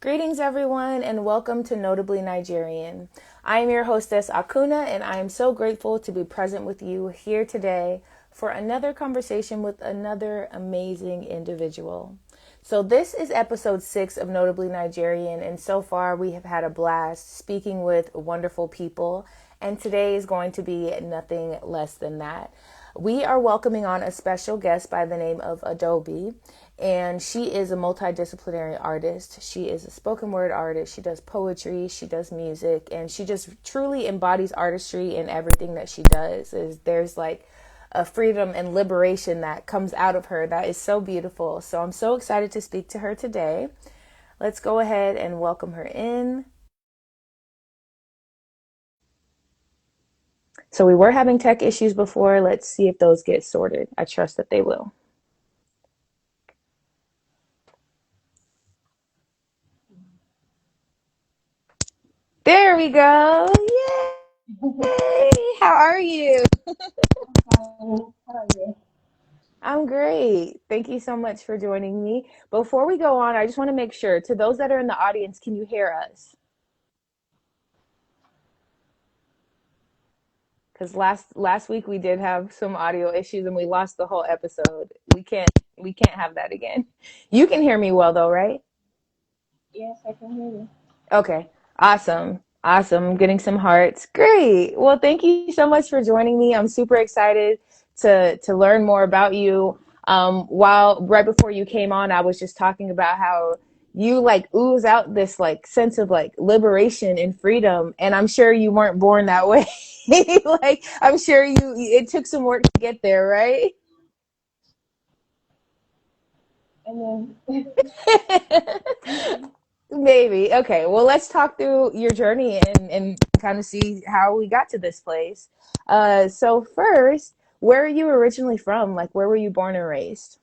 Greetings, everyone, and welcome to Notably Nigerian. I am your hostess, Akuna, and I am so grateful to be present with you here today for another conversation with another amazing individual. So, this is episode 6 of Notably Nigerian, and so far we have had a blast speaking with wonderful people, and today is going to be nothing less than that. We are welcoming on a special guest by the name of Adaobi, and she is a multidisciplinary artist. She is a spoken word artist. She does poetry, she does music, and she just truly embodies artistry in everything that she does. There's like a freedom and liberation that comes out of her that is so beautiful. So I'm so excited to speak to her today. Let's go ahead and welcome her in. So we were having tech issues before. Let's see if those get sorted. I trust that they will. There we go. Yay! How are you? How are you? I'm great. Thank you so much for joining me. Before we go on, I just want to make sure to those that are in the audience, can you hear us? Because last week we did have some audio issues and we lost the whole episode. We can't have that again. You can hear me well though, right? Yes, I can hear you. Okay. Awesome. Awesome. I'm getting some hearts. Great. Well, thank you so much for joining me. I'm super excited to learn more about you. While right before you came on, I was just talking about how you like ooze out this like sense of like liberation and freedom, and I'm sure you weren't born that way. Like I'm sure it took some work to get there, right? I mean, Maybe. Okay. Well, let's talk through your journey and kind of see how we got to this place. So first, where are you originally from? Like, where were you born and raised?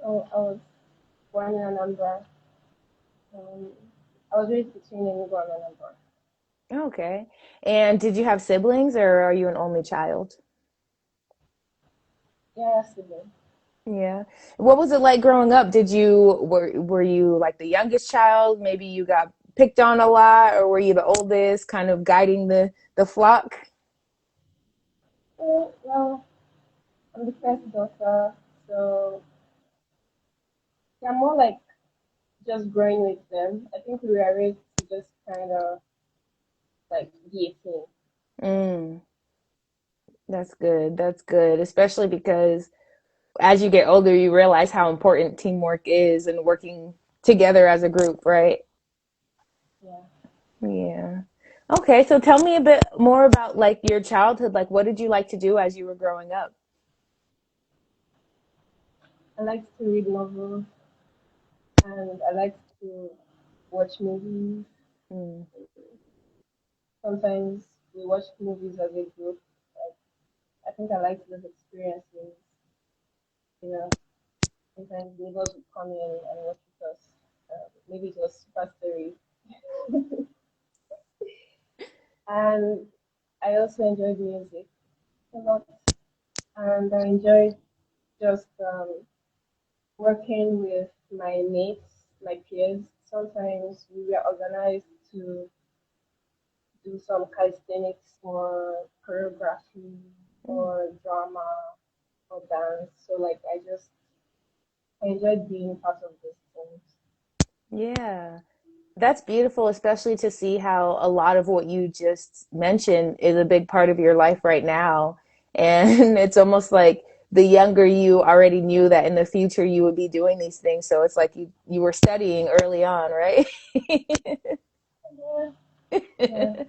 I was born in Anambra. Um, I was raised between Enugu and Anambra. Okay. And did you have siblings or are you an only child? Yeah, sibling. Yeah. What was it like growing up? Were you like the youngest child? Maybe you got picked on a lot, or were you the oldest, kind of guiding the flock? Well, I'm the first daughter, so yeah, more like just growing with them. I think we were raised to just kind of like be a team. Mm, that's good. That's good, especially because as you get older, you realize how important teamwork is and working together as a group, right? Yeah, Yeah. Okay, so tell me a bit more about like your childhood. Like, what did you like to do as you were growing up? I like to read novels and I like to watch movies. Mm. Sometimes we watch movies as a group. Like, I think I like those experiences. You know, sometimes neighbors would come in and watch with us. Maybe it was super story. And I also enjoyed music a lot. And I enjoyed just working with my mates, my peers. Sometimes we were organized to do some calisthenics or choreography or drama or dance. So like I enjoyed being part of these things. Yeah. That's beautiful, especially to see how a lot of what you just mentioned is a big part of your life right now. And it's almost like the younger you already knew that in the future you would be doing these things. So it's like you were studying early on, right? Yeah, yeah.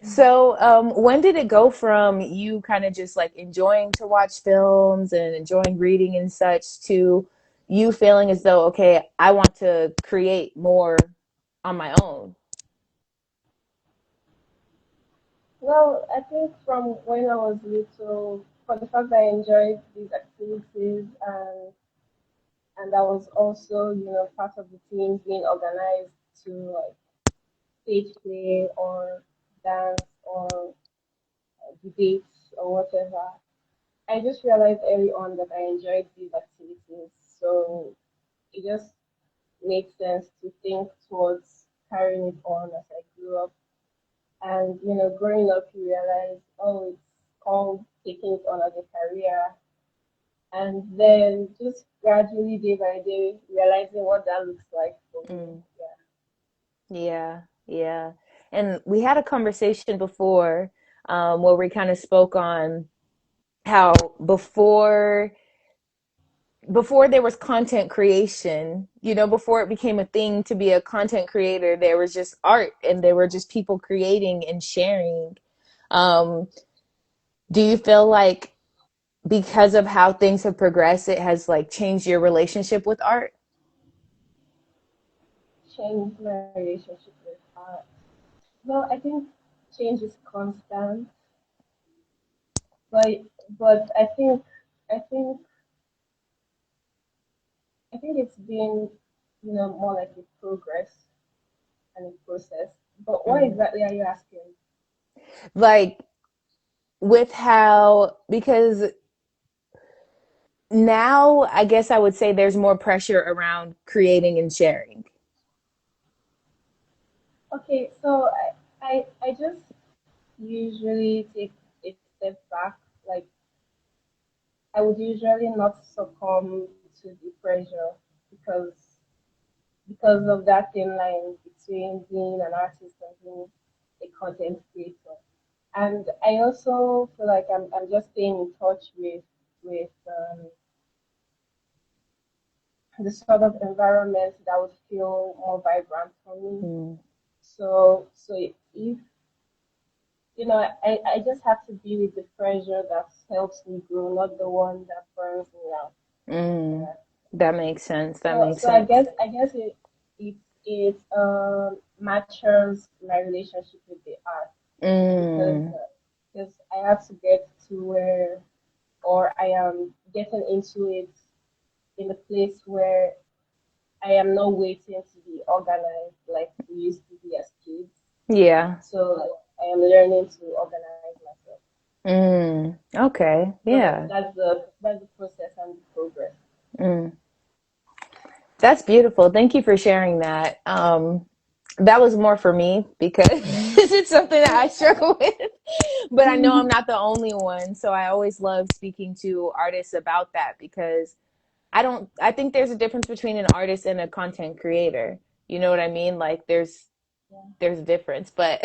So, when did it go from you kind of just like enjoying to watch films and enjoying reading and such to you feeling as though, okay, I want to create more on my own? Well, I think from when I was little, for the fact that I enjoyed these activities and I was also, part of the team being organized to like stage play or dance or debates or whatever. I just realized early on that I enjoyed these activities. So it just made sense to think towards carrying it on as I grew up. And growing up, you realize, oh, it's called taking it on as a career, and then just gradually, day by day, realizing what that looks like for me. Mm. Yeah, yeah. And we had a conversation before, where we kind of spoke on how before there was content creation, before it became a thing to be a content creator, there was just art and there were just people creating and sharing. Um, do you feel like because of how things have progressed, it has like changed your relationship with art? Change my relationship with art. Well, I think change is constant, but I think I think it's been more like a progress and a process. But what Mm. exactly are you asking? Like with how, because now I guess I would say there's more pressure around creating and sharing. Okay, so I just usually take a step back. Like I would usually not succumb to the pressure because because of that thin line between being an artist and being a content creator. And I also feel like I'm just staying in touch with the sort of environment that would feel more vibrant for me. Mm. So if I just have to be with the pressure that helps me grow, not the one that burns me out. Mm. Yeah. That makes sense. That So makes so I sense. guess I guess it matches my relationship with the art because Mm. because I have to get to where or I am getting into it in a place where I am not waiting to be organized like we used to be as kids. Yeah. So I am learning to organize myself. Mm. Okay. So Yeah. that's the process and the progress. Mm. That's beautiful. Thank you for sharing that. That was more for me because it's something that I struggle with. But I know I'm not the only one. So I always love speaking to artists about that because I think there's a difference between an artist and a content creator. You know what I mean? Like Yeah. there's a difference. But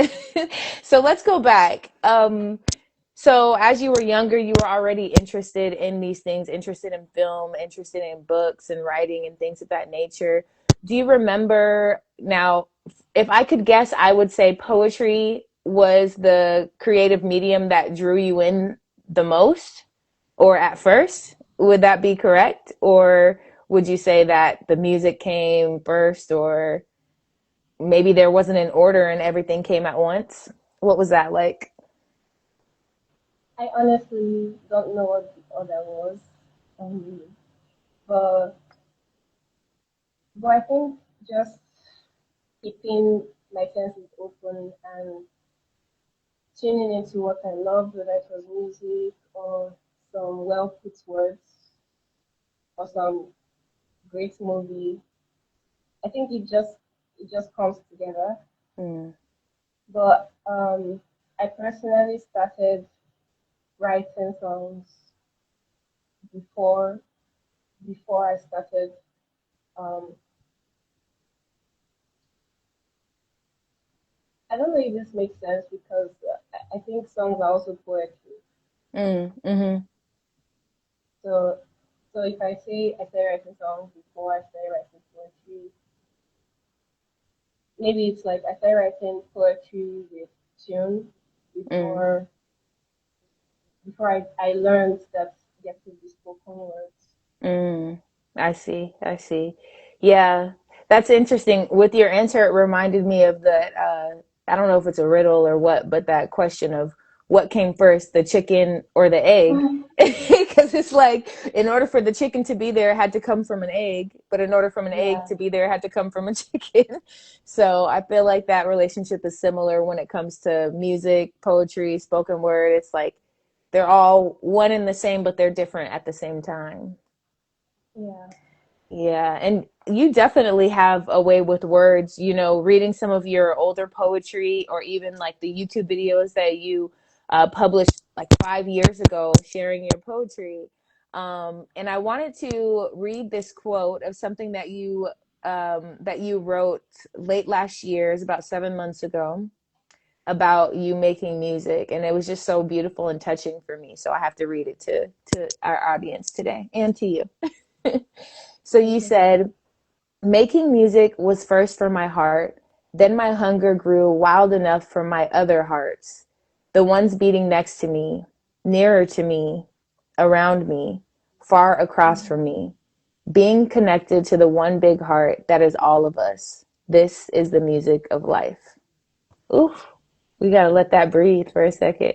so let's go back. So as you were younger, you were already interested in these things, interested in film, interested in books and writing and things of that nature. Do you remember now, if I could guess, I would say poetry was the creative medium that drew you in the most or at first? Would that be correct? Or would you say that the music came first or maybe there wasn't an order and everything came at once? What was that like? I honestly don't know what the other was, um, but I think just keeping my senses open and tuning into what I love, whether it was music or some well put words or some great movie. I think it just comes together. Mm. But I personally started writing songs before I started. Um, I don't know if this makes sense because I think songs are also poetry. Mm. Mm-hmm. So if I say I started writing songs before I started writing poetry, maybe it's like I started writing poetry with tune Mm. before I learned that there could be spoken words. Mm, I see. I see. Yeah, that's interesting. With your answer, it reminded me of that. I don't know if it's a riddle or what, but that question of what came first, the chicken or the egg? Because it's like, in order for the chicken to be there, it had to come from an egg, but in order from an egg Yeah, to be there, it had to come from a chicken. So I feel like that relationship is similar when it comes to music, poetry, spoken word. It's like they're all one and the same, but they're different at the same time. yeah. Yeah. And you definitely have a way with words, reading some of your older poetry or even like the YouTube videos that you published like 5 years ago, sharing your poetry. And I wanted to read this quote of something that you wrote late last year, is about 7 months ago, about you making music, and it was just so beautiful and touching for me. So I have to read it to our audience today and to you. So you Okay. said, making music was first for my heart, then my hunger grew wild enough for my other hearts, the ones beating next to me, nearer to me, around me, far across from me, being connected to the one big heart that is all of us. This is the music of life. Oof, we gotta let that breathe for a second.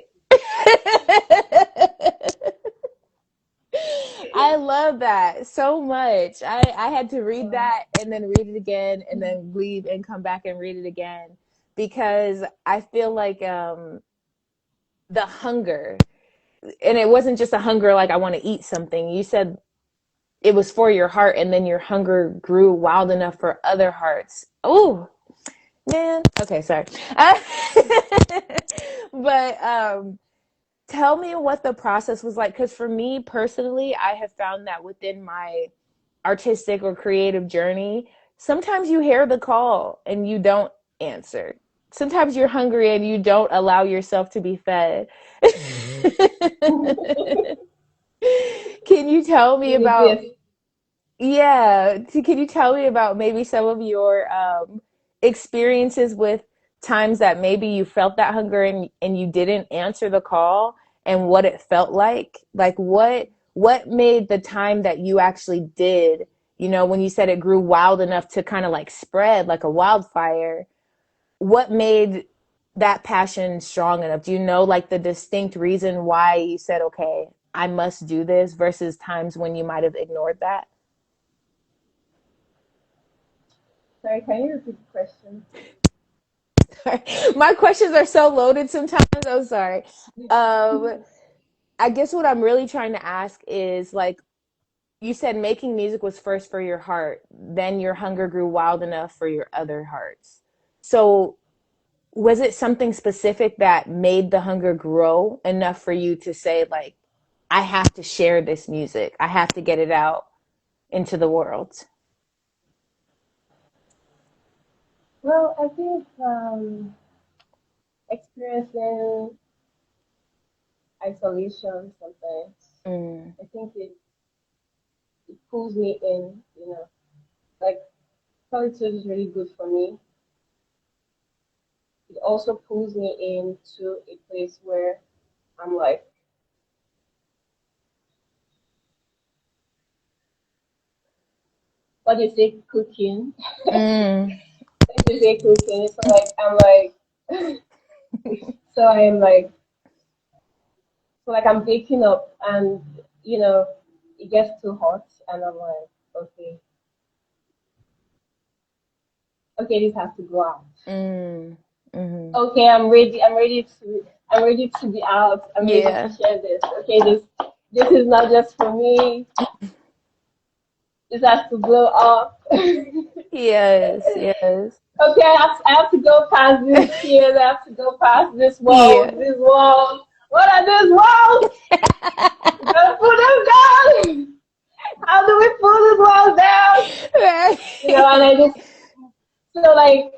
I love that so much. I had to read Wow. that and then read it again and then leave and come back and read it again because I feel like the hunger, and it wasn't just a hunger like I want to eat something. You said it was for your heart, and then your hunger grew wild enough for other hearts. Oh, man. Okay, sorry. But tell me what the process was like, because for me personally, I have found that within my artistic or creative journey, sometimes you hear the call and you don't answer. Sometimes you're hungry and you don't allow yourself to be fed. Can you tell me You about, exist. yeah, can you tell me about maybe some of your experiences with times that maybe you felt that hunger and you didn't answer the call, and what it felt like? Like what made the time that you actually did, when you said it grew wild enough to kind of like spread like a wildfire, what made that passion strong enough? Do you know like the distinct reason why you said, okay, I must do this, versus times when you might have ignored that? Sorry, can you repeat the question? My questions are so loaded sometimes. I'm sorry. Um, I guess what I'm really trying to ask is like, you said making music was first for your heart, then your hunger grew wild enough for your other hearts. So, was it something specific that made the hunger grow enough for you to say, like, I have to share this music, I have to get it out into the world? Well, I think experiencing isolation sometimes. Mm, I think it pulls me in, like solitude is really good for me. It also pulls me into a place where I'm like, what do you say, cooking? mm, What do you say, cooking? So like, I'm like, so I'm like, so like I'm baking up, and you know, it gets too hot, and I'm like, okay, okay, this has to go out. mm, mm. Okay, I'm ready to be out. I'm ready to Yeah. share this. Okay, this is not just for me. This has to blow up. Okay, Yes. Yes. I have to go past this tears. I have to go past this walls. Yeah. This walls. What are these walls? We gotta put them down. How do we pull these walls down? And Right. I just feel like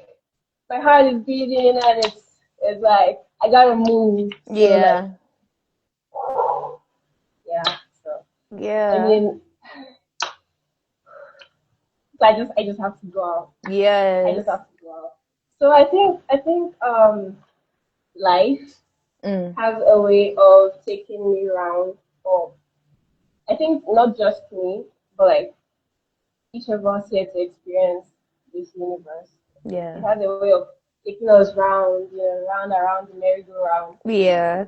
my heart is beating, and it's like I gotta move. So like, Yeah. yeah. So I Yeah. mean, so I just have to go out. I just Yes. have to go out. So I think life Mm. has a way of taking me around. Or I think not just me, but like each of us here to experience this universe. It Yeah. has a way of taking us round, round around the merry-go-round. Yeah.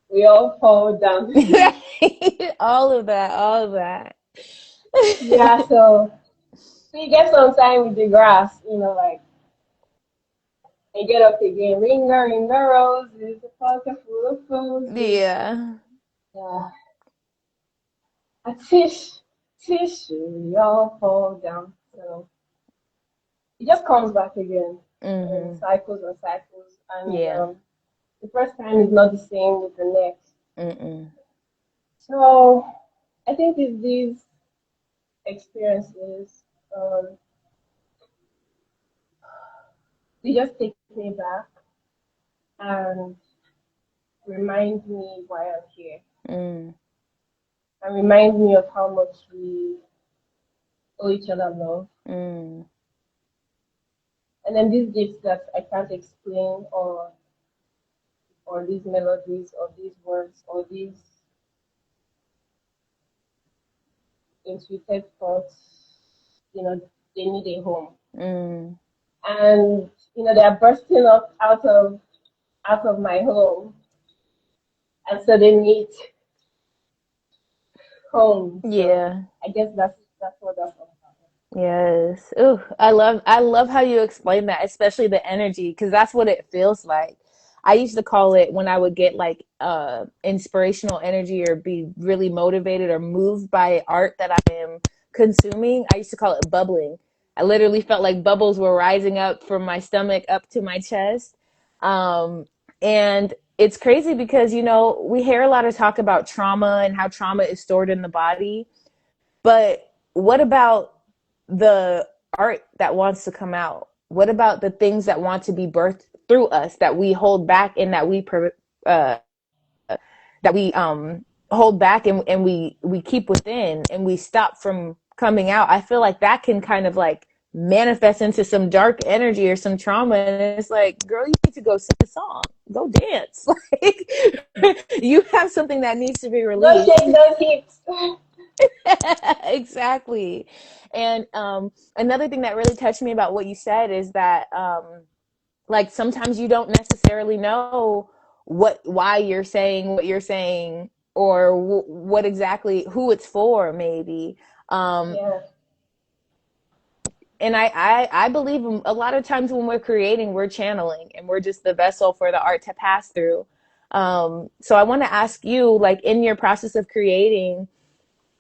We all fall down. All of that. All of that. Yeah, so we get some time with the grass, like and get up again. Ringer, ringer, roses, a pocket full of roses. Yeah. Yeah, I fish. tissue, we all fall down. So it just comes back again, and Mm-hmm. cycles and cycles. And Yeah. the first time is not the same with the next. Mm-mm. So I think it's these experiences, um, they just take me back and remind me why I'm here, Mm. and remind me of how much we owe each other love. Mm. And then these gifts that I can't explain, or these melodies, or these words, or these intuitive thoughts, they need a home. Mm. And they are bursting up out of my home, and so they need home. So Yeah. I guess that's what that's all about. Yes. Ooh, I love how you explain that, especially the energy, because that's what it feels like. I used to call it when I would get like inspirational energy or be really motivated or moved by art that I am consuming. I used to call it bubbling. I literally felt like bubbles were rising up from my stomach up to my chest. And it's crazy because, we hear a lot of talk about trauma and how trauma is stored in the body. But what about the art that wants to come out? What about the things that want to be birthed through us that we hold back and uh, that we hold back and we keep within and we stop from coming out? I feel like that can kind of like manifest into some dark energy or some trauma, and it's like, girl, you need to go sing a song, go dance. Like, you have something that needs to be Go released. shake those hips. Exactly. And another thing that really touched me about what you said is that like sometimes you don't necessarily know why you're saying what you're saying, or what exactly who it's for maybe. um Yeah. and I believe a lot of times when we're creating, we're channeling and we're just the vessel for the art to pass through. So I want to ask you, like, in your process of creating,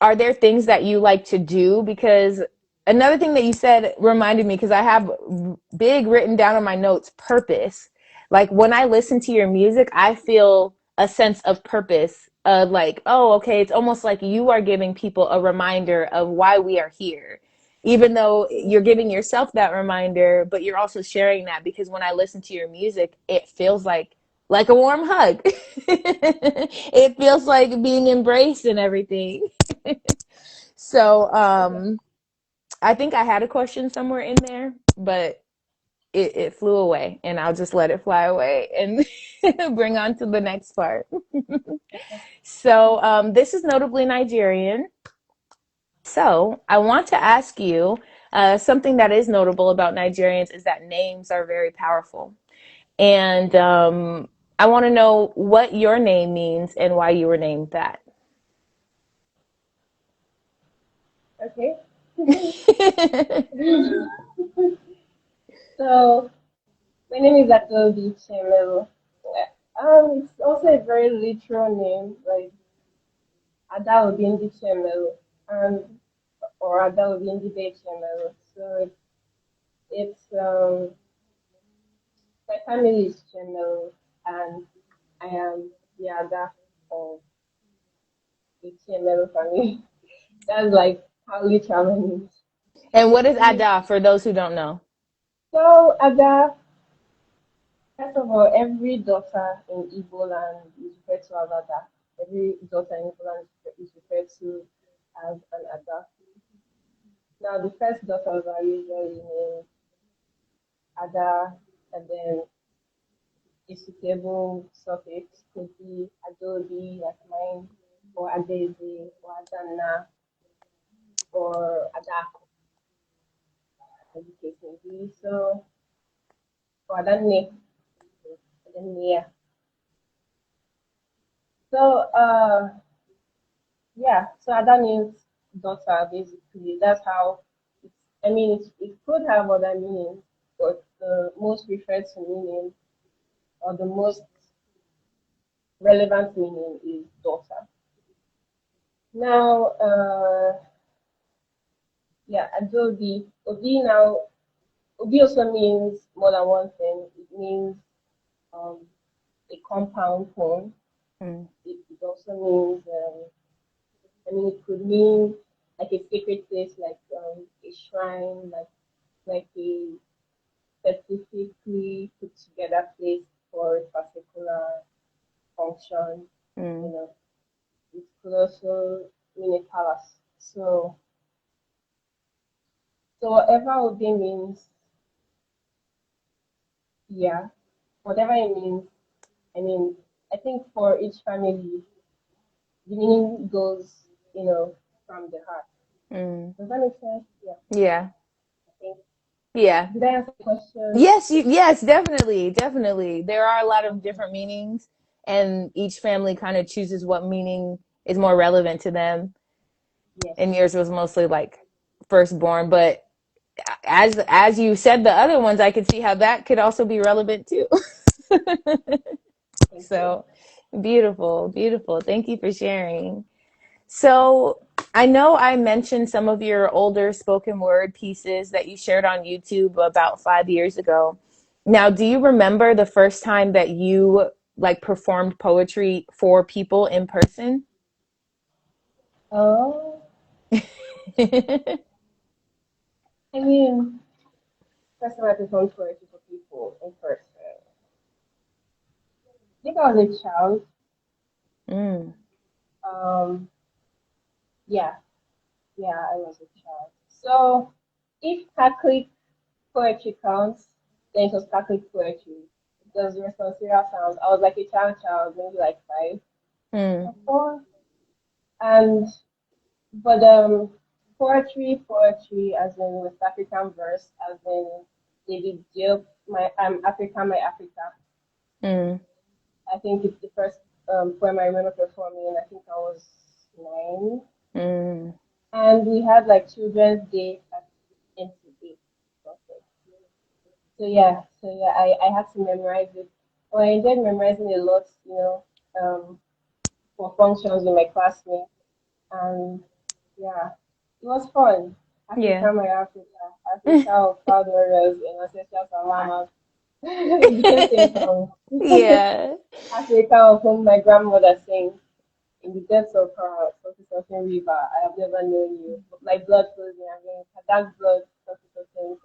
are there things that you like to do? Because another thing that you said reminded me, because I have big written down on my notes, purpose. Like when I listen to your music, I feel a sense of purpose, of like, oh, okay, it's almost like you are giving people a reminder of why we are here. Even though you're giving yourself that reminder, but you're also sharing that, because when I listen to your music, it feels like a warm hug. It feels like being embraced and everything. So, I think I had a question somewhere in there, but it flew away, and I'll just let it fly away and bring on to the next part. So, this is notably Nigerian. So, I want to ask you something that is notable about Nigerians is that names are very powerful. And I want to know what your name means and why you were named that. Okay. So my name is Adaobi Chiemelu. It's also a very literal name, like Adaobi Chiemelu, and or Adaobi Chiemelu. So it's my family is Chiemelu, and I am the Ada of the Chiemelu family. That's like how literal my name And what is is. Ada for those who don't know? So Ada, first of all, every daughter in Igbo land is referred to as Ada. Every daughter in Igbo land is referred to as an Ada. Now, the first daughters are usually named Ada, and then a suitable suffix could be Adobe, like mine, or Adeze, or Adana, or Adako, as the case may be. So, or Adane, Adania. So, yeah, so Ada means daughter, basically. That's how it's, I mean, it could have other meanings, but the most referred to meaning, or the most relevant meaning, is daughter. Now, yeah, Adobe. Obi now, Obi also means more than one thing. It means um, a compound home. Mm, It also means, I mean, it could mean like a sacred place, like a shrine, like a specifically put together place for a particular function. You mm, know, it could also mean a palace. So whatever Obi means, yeah, whatever it means, I mean, I think for each family, the meaning goes, from the heart. mm. Does that make sense? Yeah, Yeah. I think. Yeah. Did I answer the question? Yes, definitely, definitely. There are a lot of different meanings, and each family kind of chooses what meaning is more relevant to them. Yes. And yours was mostly like firstborn, but as you said the other ones, I could see how that could also be relevant too. Thank you. So beautiful, beautiful. Thank you for sharing. So I know I mentioned some of your older spoken word pieces that you shared on YouTube about 5 years ago. Now, do you remember the first time that you like performed poetry for people in person? Oh, I mean, first time I performed poetry for people in person. I think I was a child. Mm, Um, yeah, yeah, I was a child. So if Catholic poetry counts, then it was Catholic poetry. Because the responsorial sounds, I was like a child, maybe like 5 or mm, 4. And but poetry, as in West African verse, as in David Diop, my Africa, my Africa. mm, I think it's the first poem I remember performing. I think I was 9, mm. and we had like Children's Day at NCA. So yeah, I had to memorize it. Well, I enjoyed memorizing a lot, for functions with my classmates, and yeah, it was fun. Yeah. Africa, my Africa, Africa of proud warriors and ancestral savanas. The same thing from Yeah. Africa of whom my grandmother sings. In the depths of her something river, I have never known you. My blood flows in your veins. Her dark blood, something.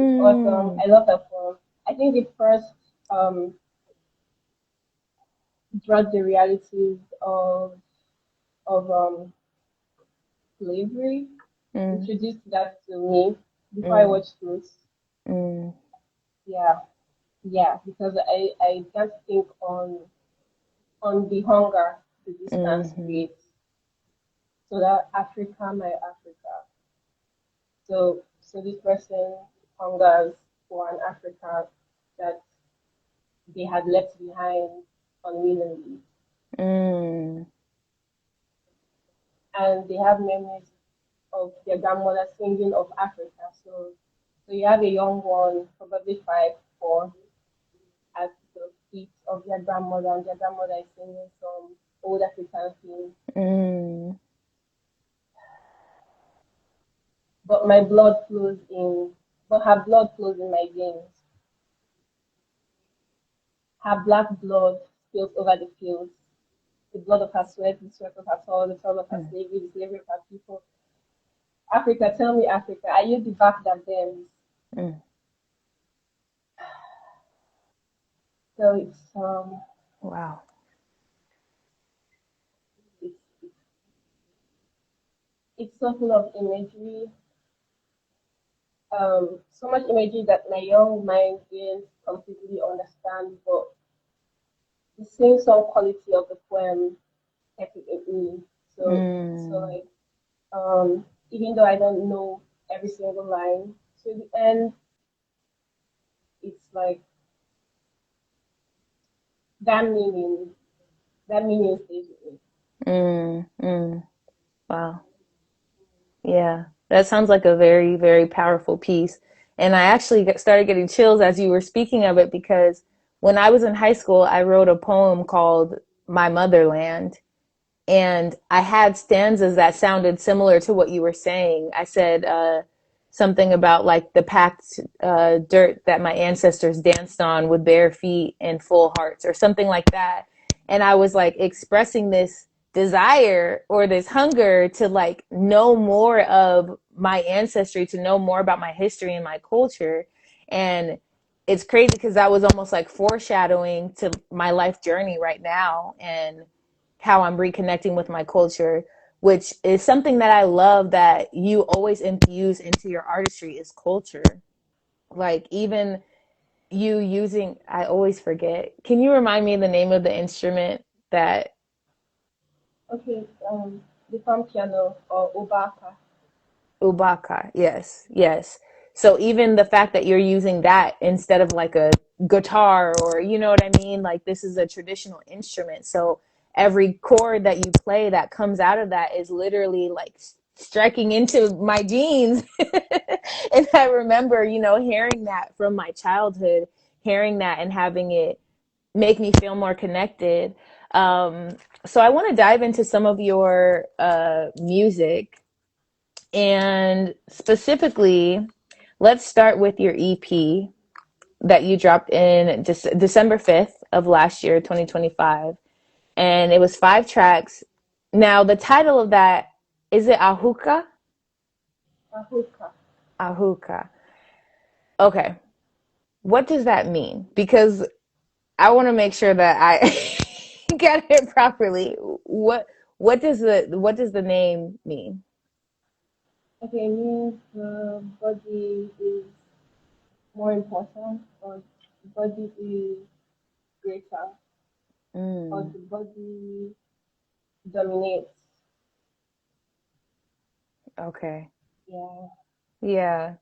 It's awesome. Mm, I love that poem. I think it first um brought the realities of slavery, mm, introduced that to me before I mm, watched Roots. mm, Yeah, yeah, because I can't think on the hunger the distance mhm, creates. So that Africa, my Africa. So this person hungers for an Africa that they had left behind unwillingly, mm, and they have memories of their grandmother singing of Africa. So you have a young one, probably 5, 4, at the feet of their grandmother, and their grandmother is singing some old African things. mm. But my blood flows in, but her blood flows in my veins. Her black blood spills over the fields. The blood of her sweat, the sweat of her soul, the soul of her Mm, slavery, the slavery of her people. Africa, tell me, Africa, are you the back that bends? mm. So Wow. it's it's so full of imagery, so much imagery that my young mind didn't completely understand, but the same song quality of the poem kept it in me. So Mm, like even though I don't know every single line to the end, it's like that meaning that meaning stays with me. mm, mm. Wow. Yeah. That sounds like a very, very powerful piece. And I actually started getting chills as you were speaking of it because when I was in high school, I wrote a poem called My Motherland. And I had stanzas that sounded similar to what you were saying. I said something about like the packed dirt that my ancestors danced on with bare feet and full hearts, or something like that. And I was like expressing this desire or this hunger to like know more of my ancestry, to know more about my history and my culture. And it's crazy because that was almost like foreshadowing to my life journey right now, and how I'm reconnecting with my culture, which is something that I love that you always infuse into your artistry, is culture. Like even you using, I always forget. Can you remind me the name of the instrument that Okay, the farm piano or obaka. Ubaka? Yes, yes. So even the fact that you're using that instead of like a guitar, or you know what I mean? Like this is a traditional instrument. So every chord that you play that comes out of that is literally like striking into my genes. And I remember, hearing that from my childhood, hearing that and having it make me feel more connected. So I want to dive into some of your music, and specifically, let's start with your EP that you dropped in December 5th of last year, 2025. And it was 5 tracks. Now, the title of that, is it Ahuka? Ahuka. Ahuka. Okay. What does that mean? Because I want to make sure that I get it properly. What does the name mean? Okay, it means the body is more important, or the body is greater, or Mm, the body dominates. okay. Yeah. Yeah.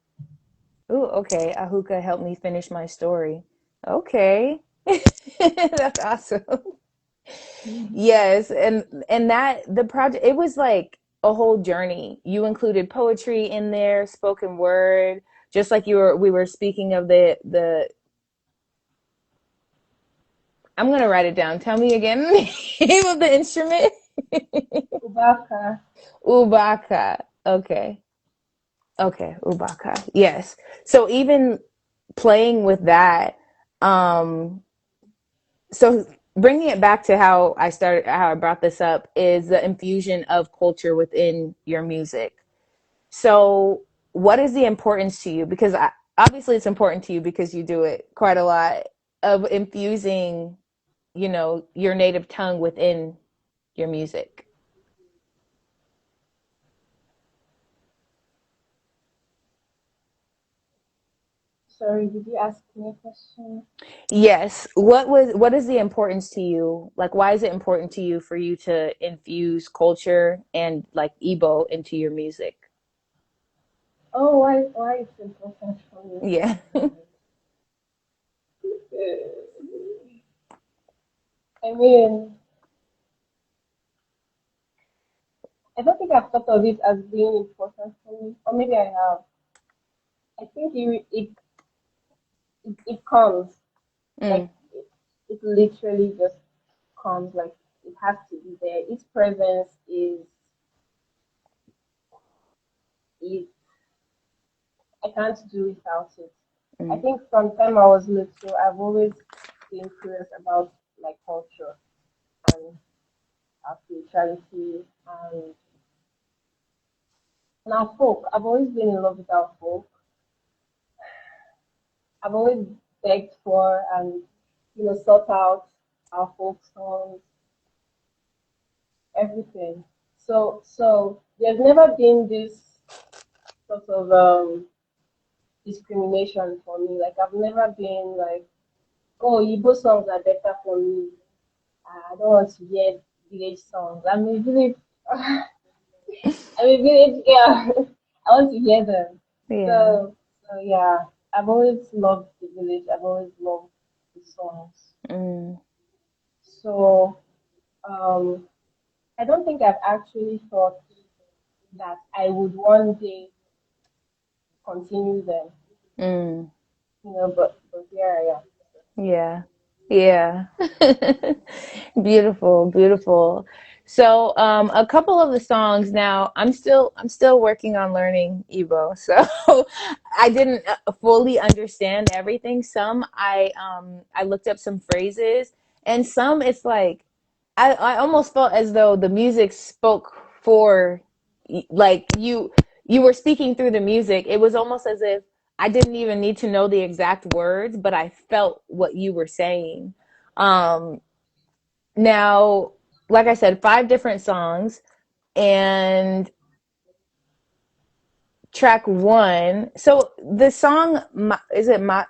Ooh, okay. Ahuka helped me finish my story. Okay. That's awesome. Mhm. Yes, and that the project, it was like a whole journey. You included poetry in there, spoken word, just like we were speaking of the I'm gonna write it down. Tell me again the name of the instrument. Ubaka. Ubaka. Okay. Okay, Ubaka. Yes. So even playing with that, um so bringing it back to how I brought this up, is the infusion of culture within your music. So what is the importance to you? Because obviously it's important to you because you do it quite a lot, of infusing, your native tongue within your music. Sorry, did you ask me a question? Yes. What is the importance to you? Like why is it important to you for you to infuse culture and like Igbo into your music? Oh, why it's important for me? Yeah. I mean, I don't think I've thought of it as being important for me, or maybe I have. I think it comes Mm, like it literally just comes, like it has to be there. Its presence is I can't do without it. I mm, think from the time I was little, I've always been curious about like culture and our spirituality and our folk. I've always been in love with our folk. I've always begged for and sought out our folk songs, everything. So there's never been this sort of discrimination for me. Like I've never been like, oh, Igbo songs are better for me. I don't want to hear village songs. I'm a village. I'm a village girl. I want to hear them. yeah. So yeah, I've always loved the village. I've always loved the songs. Mm, So um, I don't think I've actually thought that I would one day continue them. mm. But here I am. Yeah. Yeah. Beautiful, beautiful. So a couple of the songs now, I'm still working on learning Igbo. So I didn't fully understand everything. Some I looked up some phrases, and some it's like I almost felt as though the music spoke for like you were speaking through the music. It was almost as if I didn't even need to know the exact words, but I felt what you were saying. Um, Now, like I said, five different songs, and track one. So the song, is it Ma?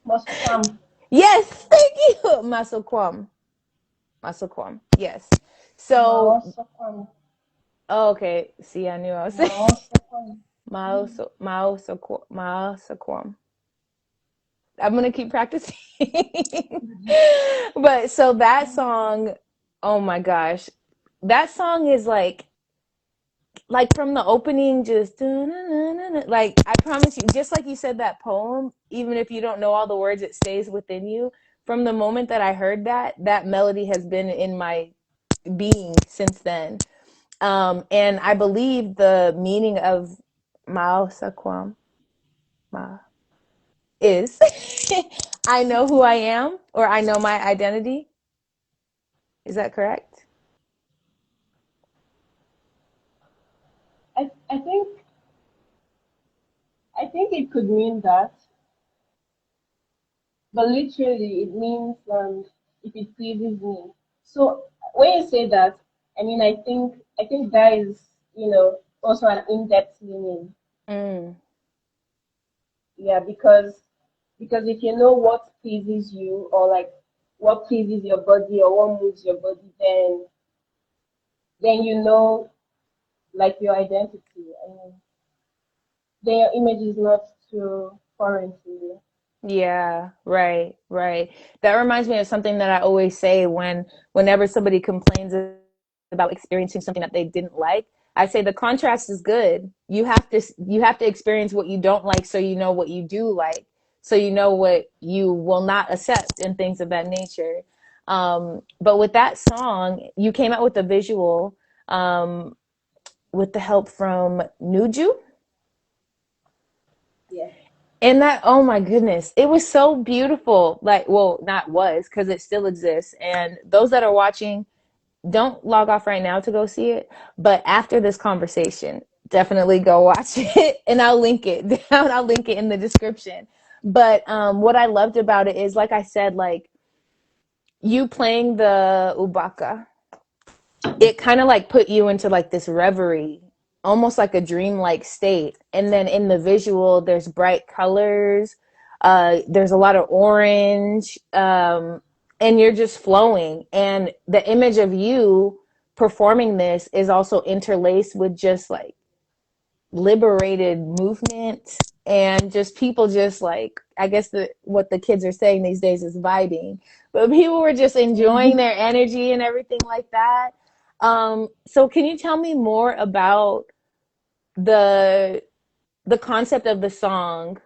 Mosquam. Yes, thank you, Masokwam. Masokwam. Yes. So, Maosokwam. oh, okay. See, I knew I was saying Maosokwam. Masokwam. I'm gonna keep practicing. But so that song, oh my gosh, that song is like from the opening, just like I promise you, just like you said that poem, even if you don't know all the words, it stays within you. From the moment that I heard that, that melody has been in my being since then. And I believe the meaning of Mao Sakwam Ma is I know who I am, or I know my identity. Is that correct? I think it could mean that, but literally it means if it pleases me. So when you say that, I mean I think that is also an in-depth meaning. Mm, Yeah, because if you know what pleases you, or like what pleases your body or what moves your body, then you know, like, your identity. I mean, then your image is not too foreign to you. yeah, right, right. That reminds me of something that I always say whenever somebody complains about experiencing something that they didn't like. I say the contrast is good. You have to experience what you don't like so you know what you do like. So you know what you will not accept and things of that nature. But with that song, you came out with a visual um, with the help from Nuju. Yeah. And that, oh my goodness, it was so beautiful. Like, well, not was, because it still exists. And those that are watching, don't log off right now to go see it. But after this conversation, definitely go watch it. And I'll link it down. I'll link it in the description. But what I loved about it is, like I said, like you playing the ubaka, it kind of like put you into like this reverie, almost like a dreamlike state. And then in the visual, there's bright colors, there's a lot of orange, and you're just flowing. And the image of you performing this is also interlaced with just like liberated movement, and just people just like, I guess what the kids are saying these days is vibing, but people were just enjoying their energy and everything like that. So can you tell me more about the the concept of the song?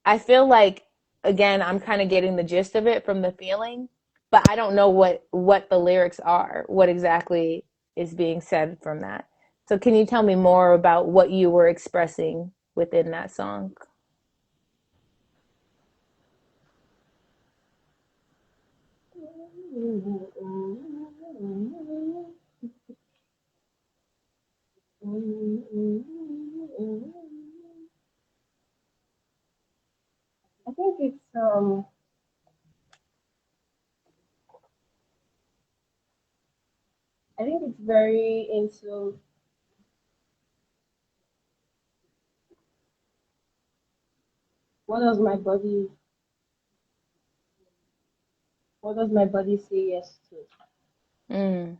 I feel like, again, I'm kind of getting the gist of it from the feeling, but I don't know what the lyrics are, what exactly is being said from that. So can you tell me more about what you were expressing within that song? I think it's very into what does my body what does my body say yes to? Mm,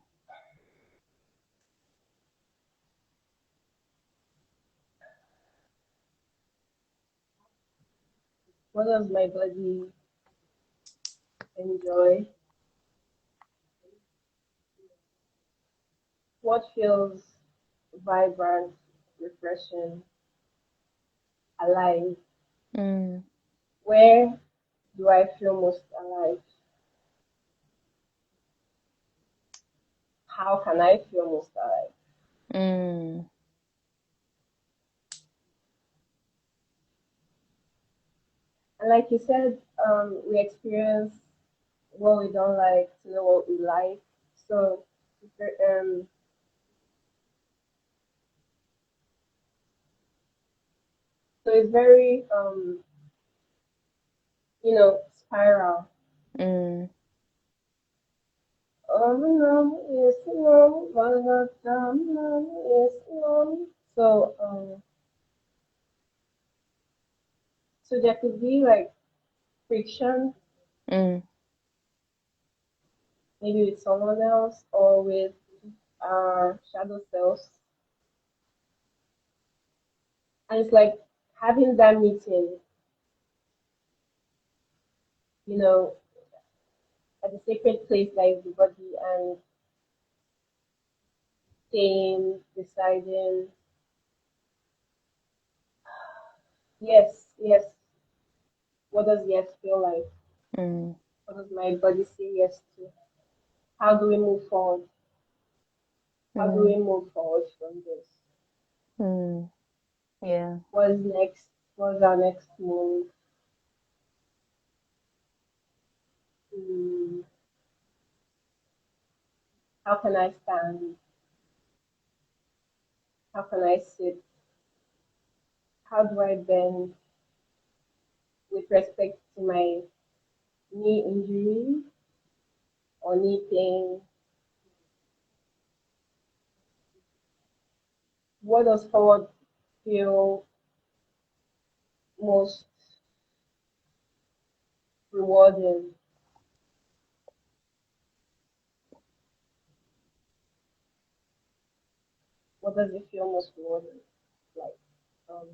What does my body enjoy? What feels vibrant, refreshing, alive? mm, Where do I feel most alive? how can I feel most alive? Mm. And like you said, we experience what we don't like to know what we like. So, um, so it's very, spiral. Mm. No, yes, no, yes, no. So there could be like friction, Mm. maybe with someone else or with our shadow selves, and it's like having that meeting, you know, at the sacred place that is the body, and saying, deciding, yes, yes. What does yes feel like? Mm. What does my body say yes to? How do we move forward? How do we Mm. move forward from this? Mm. Yeah. What is next? What's our next move? Hmm, how can I stand? How can I sit? How do I bend with respect to my knee injury or knee pain? What does forward feel most rewarding? What does it feel most rewarding? Like, um,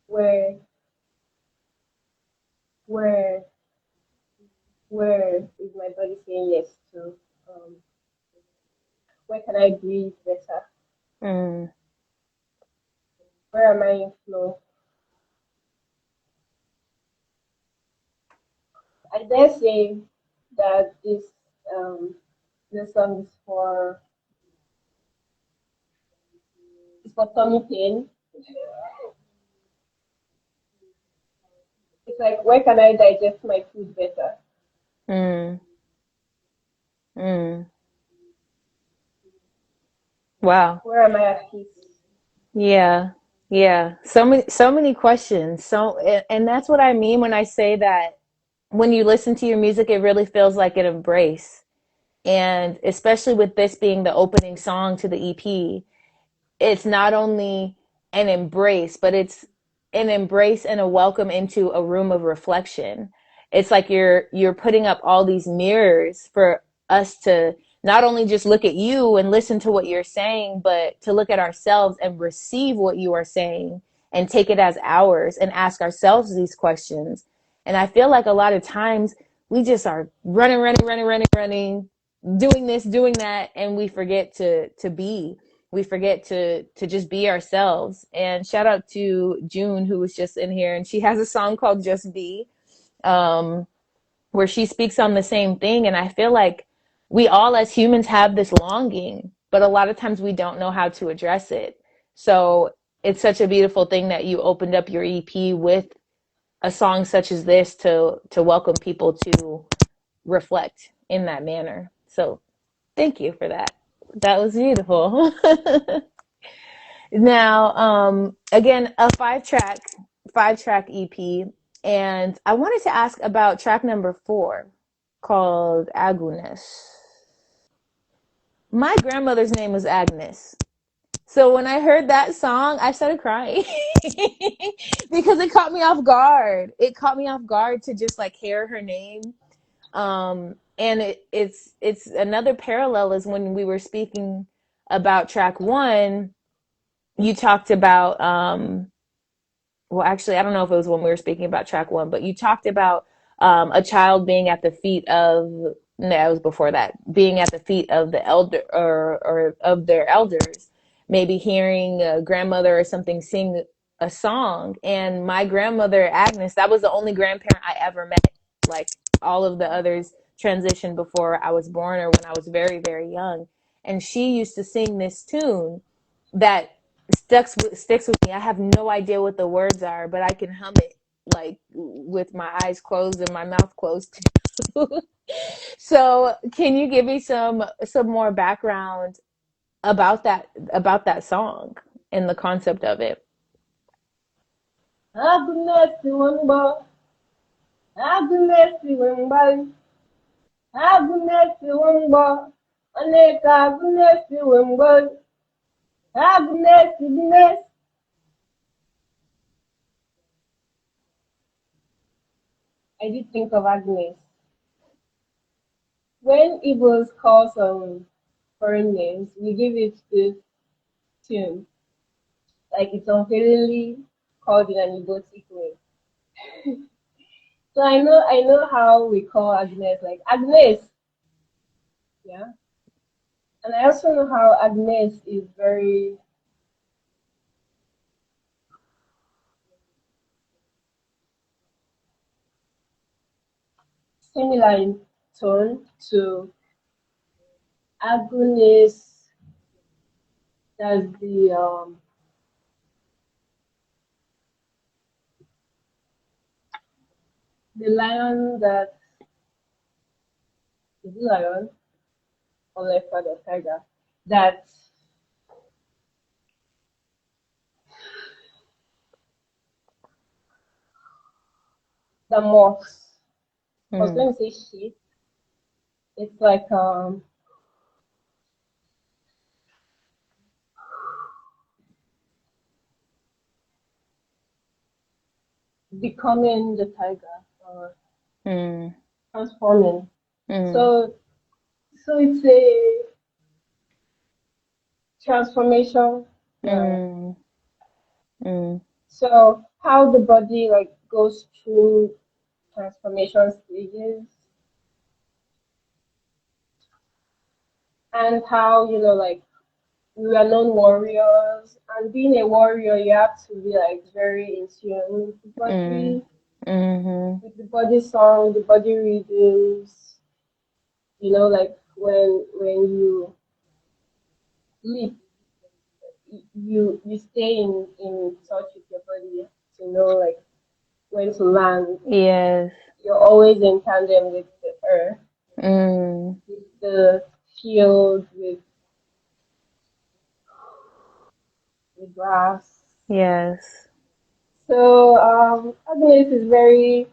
where, where, where is my body saying yes to? Um, where can I breathe better? Mm. Where am I in flow? I dare say that um, this song is for tummy pain. It's like, where can I digest my food better? Mm. Mm. Wow. Where am I at peace? Yeah. Yeah. So many questions. And that's what I mean when I say that when you listen to your music, it really feels like an embrace. And especially with this being the opening song to the EP, it's not only an embrace, but it's an embrace and a welcome into a room of reflection. It's like you're putting up all these mirrors for us to not only just look at you and listen to what you're saying, but to look at ourselves and receive what you are saying and take it as ours and ask ourselves these questions. And I feel like a lot of times we just are running, doing this, doing that, and we forget to be. We forget to just be ourselves. And shout out to June, who was just in here, and she has a song called Just Be, um, where she speaks on the same thing. And I feel like we all as humans have this longing, but a lot of times we don't know how to address it. So it's such a beautiful thing that you opened up your EP with a song such as this to welcome people to reflect in that manner. So thank you for that. That was beautiful. Now, again, a five track EP, and I wanted to ask about track number 4, called Agnes. My grandmother's name was Agnes. So when I heard that song, I started crying because it caught me off guard. It caught me off guard to just like hear her name. And it's another parallel is when we were speaking about track 1, you talked about well, actually, I don't know if it was when we were speaking about track 1, but you talked about a child being at the feet of, no, it was before that, being at the feet of the elder or of their elders, maybe hearing a grandmother or something sing a song. And my grandmother, Agnes, that was the only grandparent I ever met, like all of the others transitioned before I was born or when I was very, very young. And she used to sing this tune that sticks with me. I have no idea what the words are, but I can hum it like with my eyes closed and my mouth closed too. So, can you give me some more background about that song and the concept of it? Happiness to one ball, happiness to one ball, happiness to one ball, and happiness to one ball, happiness to goodness. I did think of Agnes. When Igbos call some foreign names, we give it this tune, like it's unfairly called in an Igbo way. So I know how we call Agnes, like Agnes, yeah. And I also know how Agnes is very similar in tone to Agnes. That's the lion that is the lion or leopard or tiger that the morphs. I was Mm, going to say sheep. It's like becoming the tiger or mm, transforming. mm, So so it's a transformation. Yeah. mm, mm, So how the body like goes through transformation stages and how like we are known warriors and being a warrior you have to be like very in tune mm, mhm, with the body song, the body rhythms, like when you sleep you stay in touch with your body to know like when to land. yes. You're always in tandem with the earth, Mm, with the field, with the grass. yes. So Agnes is very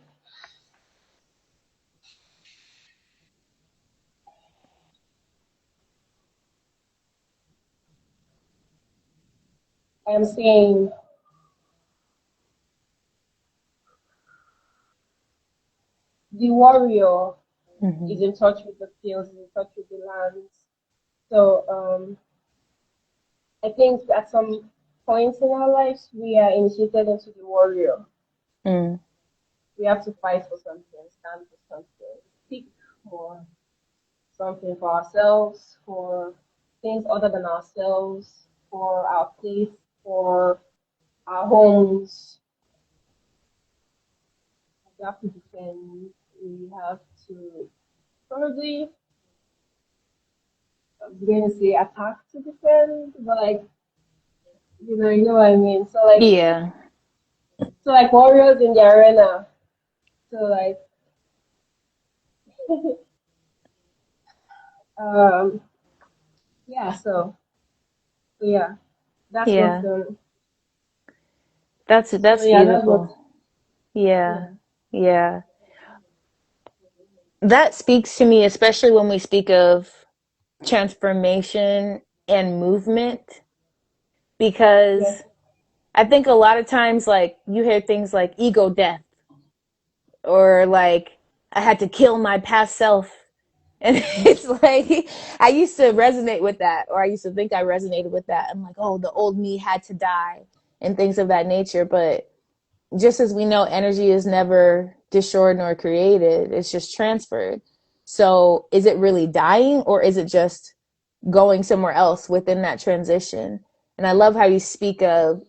I'm saying the warrior is Mhm, in touch with the fields, is in touch with the lands. So I think at some points in our lives we are initiated into the warrior. mm, We have to fight for something, stand for something, speak for something for ourselves, for things other than ourselves, for our place, for our homes. We have to defend. We have to probably, I'm going to say attack to defend, but like, you know what I mean. yeah. So like warriors in the arena. So like, um, yeah. So yeah, that's what's Yeah. going. So That's yeah, that's what's beautiful. Yeah. yeah. Yeah. That speaks to me, especially when we speak of transformation and movement, Yes. because I think a lot of times, like, you hear things like ego death or like, I had to kill my past self. And it's like, I used to resonate with that, or I used to think I resonated with that. I'm like, oh, the old me had to die and things of that nature. But just as we know, energy is never destroyed nor created, it's just transferred. So is it really dying or is it just going somewhere else within that transition? And I love how you speak of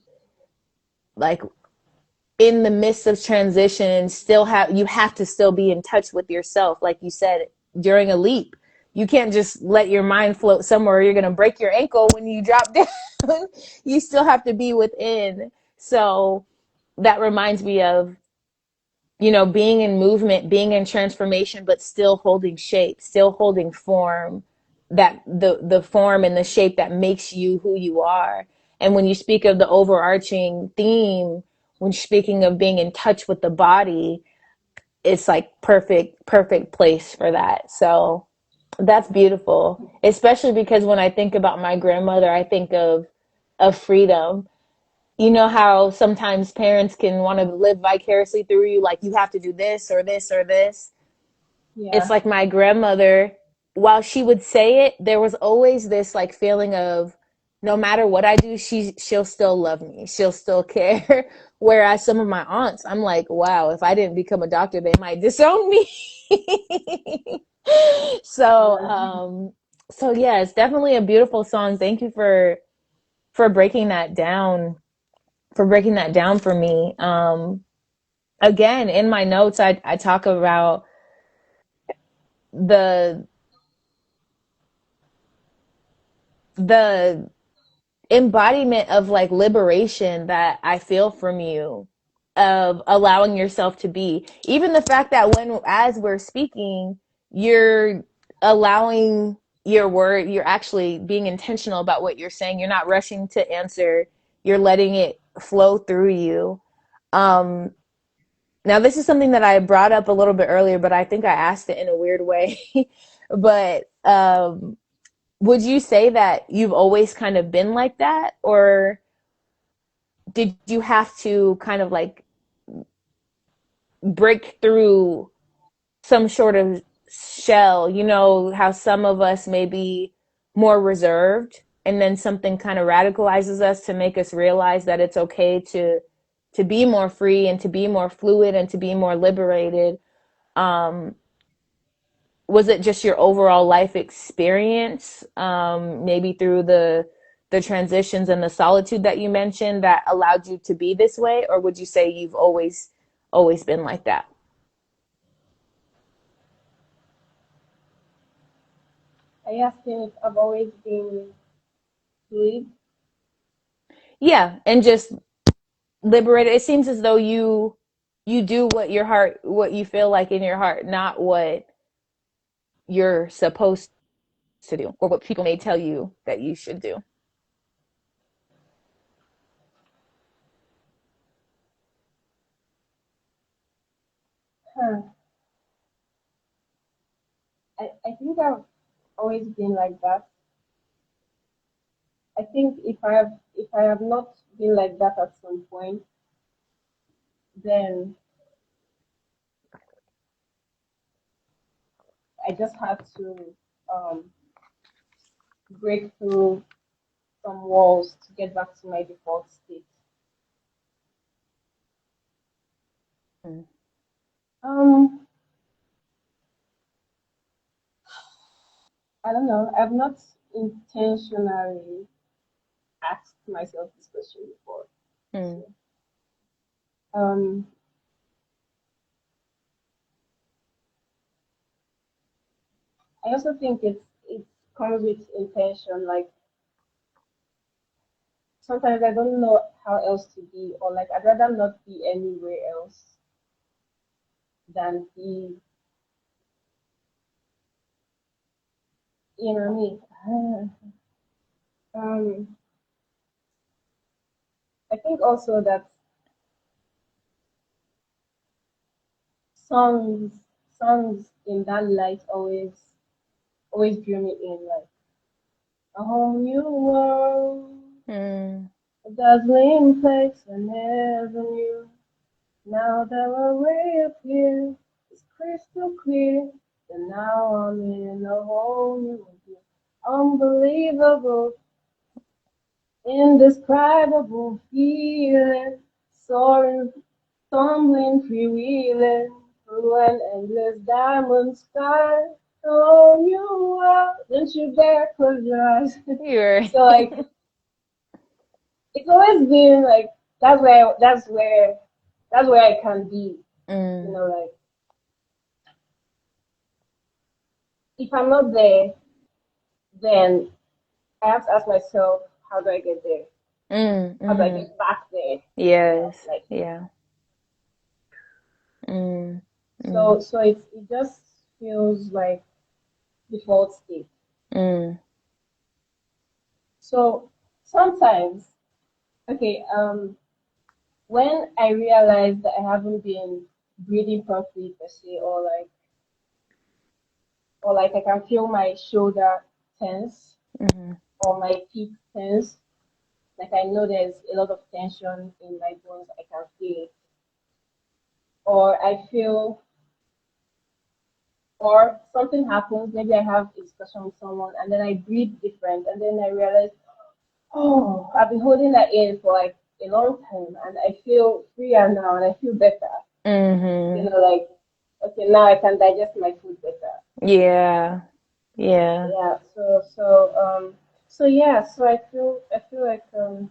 like in the midst of transition, you have to still be in touch with yourself. Like you said, during a leap, you can't just let your mind float somewhere. You're going to break your ankle when you drop down. You still have to be within. So that reminds me of, being in movement, being in transformation, but still holding shape, still holding form, that the form and the shape that makes you who you are. And when you speak of the overarching theme, when speaking of being in touch with the body, it's like perfect place for that. So that's beautiful, especially because when I think about my grandmother, I think of freedom. You know how sometimes parents can want to live vicariously through you, like you have to do this or this or this. It's Yeah. like my grandmother, while she would say it, there was always this like feeling of no matter what I do, she'll still love me. She'll still care. Whereas some of my aunts, I'm like, wow, if I didn't become a doctor, they might disown me. so, Yeah. so yeah, it's definitely a beautiful song. Thank you for breaking that down, for me. Again, in my notes, I talk about the the embodiment of like liberation that I feel from you, of allowing yourself to be. Even the fact that as we're speaking, you're allowing your word, you're actually being intentional about what you're saying. You're not rushing to answer. You're letting it flow through you. Um, Now, this is something that I brought up a little bit earlier, but I think I asked it in a weird way. But would you say that you've always kind of been like that? Or did you have to kind of like break through some sort of shell? You know, how some of us may be more reserved, and then something kind of radicalizes us to make us realize that it's okay to be more free and to be more fluid and to be more liberated. Um, was it just your overall life experience, maybe through the transitions and the solitude that you mentioned, that allowed you to be this way, or would you say you've always been like that? Are you asking if I've always been fluid? Yeah, and just liberated. It seems as though you do what you feel like in your heart, not what you're supposed to do or what people may tell you that you should do. Huh. I think I've always been like that. I think if I have not been like that at some point, then I just had to um, break through some walls to get back to my default state. Mm. Um, I don't know. I've not intentionally asked myself this question before. Mm. So, um, I also think it comes with intention. Like sometimes I don't know how else to be, or like I'd rather not be anywhere else than be, you know me. Um, I think also that songs songs in that light always drew me in, like a whole new world, Mm. a dazzling place I never knew. Now that we're way up here, it's crystal clear. And now I'm in a whole new view. Unbelievable, indescribable feeling, soaring, tumbling, freewheeling through an endless diamond sky. Oh, you are, don't you dare close your eyes. You're So like, it's always been like that's where that's where I can be. You Mm, know, like if I'm not there, then I have to ask myself, how do I get there? How do I mm-hmm. get back there? Yeah, Yes. like Yeah. Mm, mm, so it just feels like default state. mm, So sometimes, okay, when I realize that I haven't been breathing properly per se, or like I can feel my shoulder tense mm-hmm. or my feet tense, like I know there's a lot of tension in my bones, I can feel it. Or I feel, or something happens, maybe I have a discussion with someone and then I breathe different and then I realize, oh, I've been holding that in for like a long time and I feel freer now and I feel better. You Mm-hmm. know, like, okay, now I can digest my food better. Yeah. Yeah. Yeah, so yeah, so I feel like to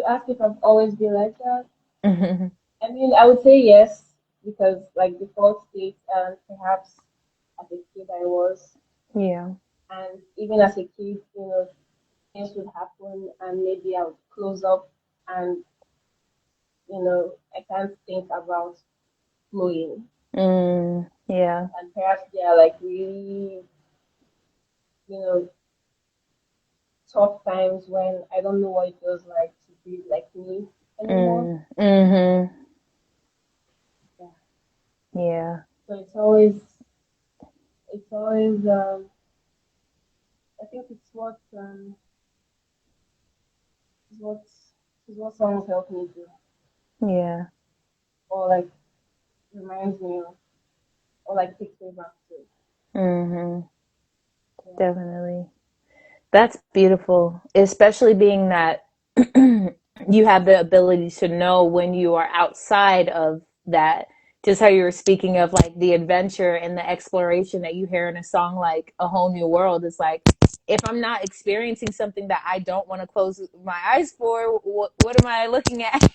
ask if I've always been like that. Mm-hmm. I mean, I would say yes because like default state and perhaps as a kid I was, Yeah. and even as a kid, things would happen and maybe I would close up and I can't think about flowing, Mm, yeah. and perhaps they are like really you know tough times when I don't know what it feels like to breathe like me anymore. Mm, mm-hmm. Yeah. Yeah. So it's always I think is what is what songs help me do Yeah. or like reminds me of or like takes me back to. Mm-hmm. Yeah. Definitely. That's beautiful, especially being that you have the ability to know when you are outside of that. Just how you were speaking of like the adventure and the exploration that you hear in a song like A Whole New World. It's like, if I'm not experiencing something that I don't want to close my eyes for, what am I looking at?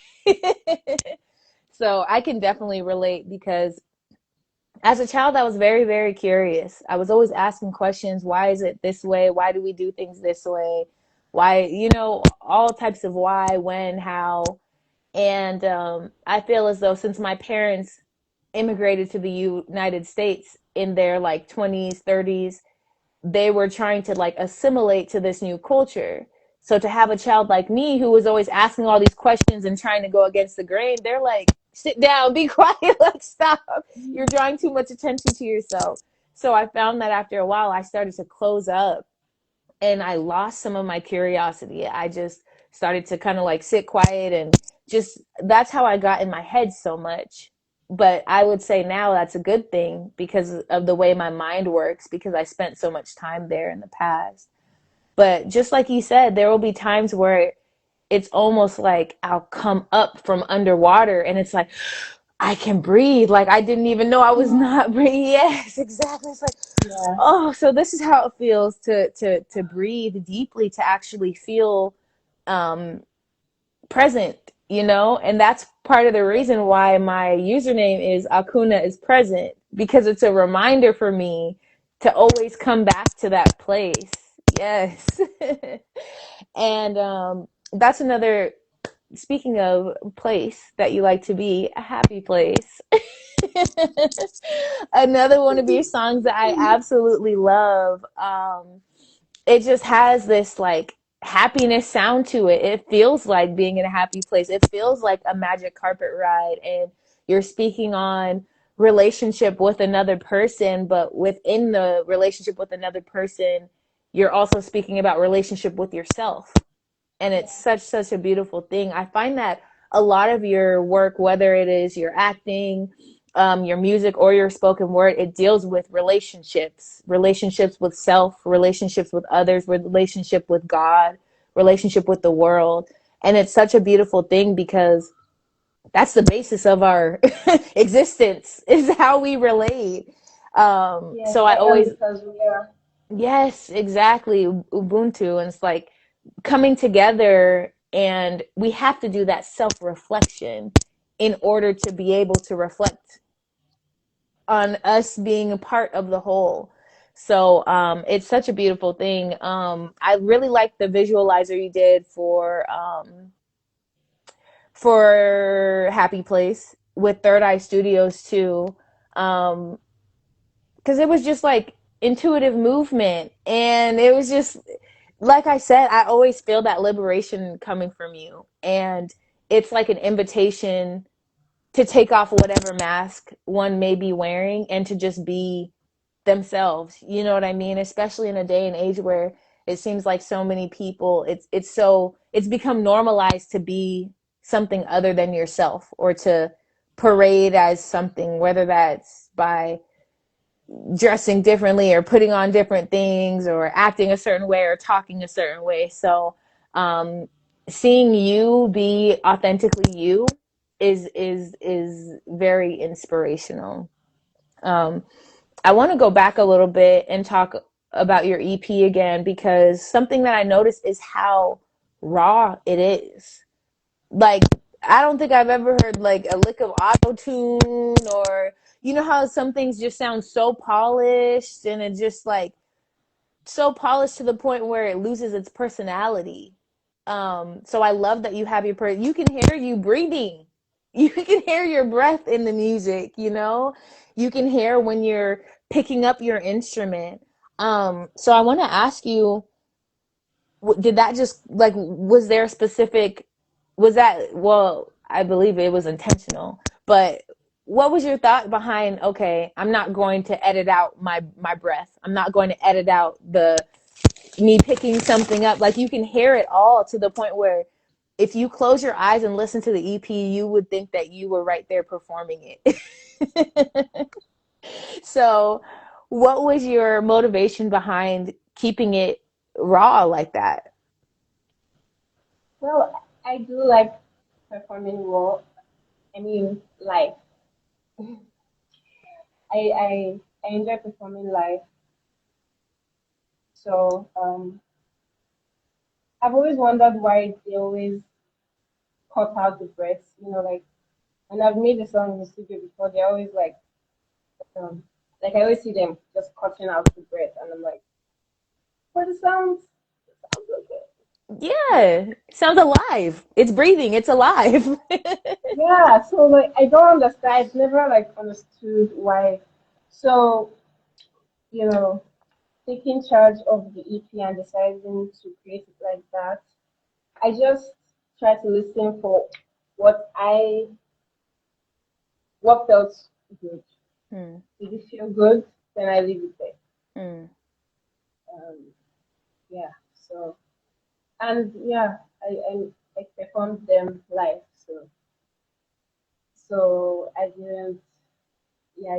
So I can definitely relate because as a child, I was very, very curious. I was always asking questions. Why is it this way? Why do we do things this way? Why, all types of why, when, how. And I feel as though since my parents immigrated to the United States in their like 20s, 30s, they were trying to like assimilate to this new culture. So to have a child like me who was always asking all these questions and trying to go against the grain, they're like, sit down, be quiet, like stop. You're drawing too much attention to yourself. So I found that after a while, I started to close up and I lost some of my curiosity. I just started to kind of like sit quiet and just that's how I got in my head so much. But I would say now that's a good thing because of the way my mind works because I spent so much time there in the past. But just like you said, there will be times where it's almost like I'll come up from underwater and it's like I can breathe. Like I didn't even know I was not breathing. Yes, exactly. It's like, Yeah. oh, so this is how it feels to breathe deeply, to actually feel um present, and that's part of the reason why my username is Akuna is present, because it's a reminder for me to always come back to that place. Yes. And that's another, speaking of place that you like to be, a happy place. Another one of your songs that I absolutely love. It just has this like happiness sound to it. It feels like being in a happy place. It feels like a magic carpet ride, and you're speaking on relationship with another person, but within the relationship with another person, you're also speaking about relationship with yourself. And it's such a beautiful thing. I find that a lot of your work, whether it is your acting, your music, or your spoken word, it deals with relationships with self, relationships with others, relationship with God, relationship with the world. And it's such a beautiful thing because that's the basis of our existence, is how we relate. Yes, So I I am always, because we are. yes, exactly, Ubuntu. And it's like coming together And we have to do that self-reflection in order to be able to reflect on us being a part of the whole. So it's such a beautiful thing. I really like the visualizer you did for Happy Place with Third Eye Studios too, because it was just like intuitive movement, and it was just like I said, I always feel that liberation coming from you, and it's like an invitation to take off whatever mask one may be wearing and to just be themselves. You know what I mean? Especially in a day and age where it seems like so many people, it's become normalized to be something other than yourself, or to parade as something, whether that's by dressing differently or putting on different things or acting a certain way or talking a certain way. So um seeing you be authentically you is very inspirational. um I want to go back a little bit and talk about your EP again, because something that I noticed is how raw it is. Like, I don't think I've ever heard like a lick of auto tune, or you know how some things just sound so polished, and it's just like so polished to the point where it loses its personality. So I love that you have you can hear you breathing. You can hear your breath in the music, you know? You can hear when you're picking up your instrument. So I want to ask you, did that just like, was there a specific, was that, well, I believe it was intentional, but what was your thought behind, okay, I'm not going to edit out my breath. I'm not going to edit out the me picking something up. Like, you can hear it all to the point where if you close your eyes and listen to the EP, you would think that you were right there performing it. So, what was your motivation behind keeping it raw like that? Well, I do like performing role. I mean, live. I enjoy performing live. So I've always wondered why they always cut out the breaths. Like when I've made a song in the studio before, they're always um, like I always see them just cutting out the breath, and I'm like, but it sounds so good. Yeah, Yeah, sounds alive. It's breathing. It's alive. yeah. So like I don't understand. I've never like understood why. So you know, taking charge of the EP and deciding to create it like that, I just try to listen for what I what felt good. Hmm. Did it feel good? Then I leave it there. Hmm. Um, yeah. So and yeah, I performed them live. So I didn't. Yeah,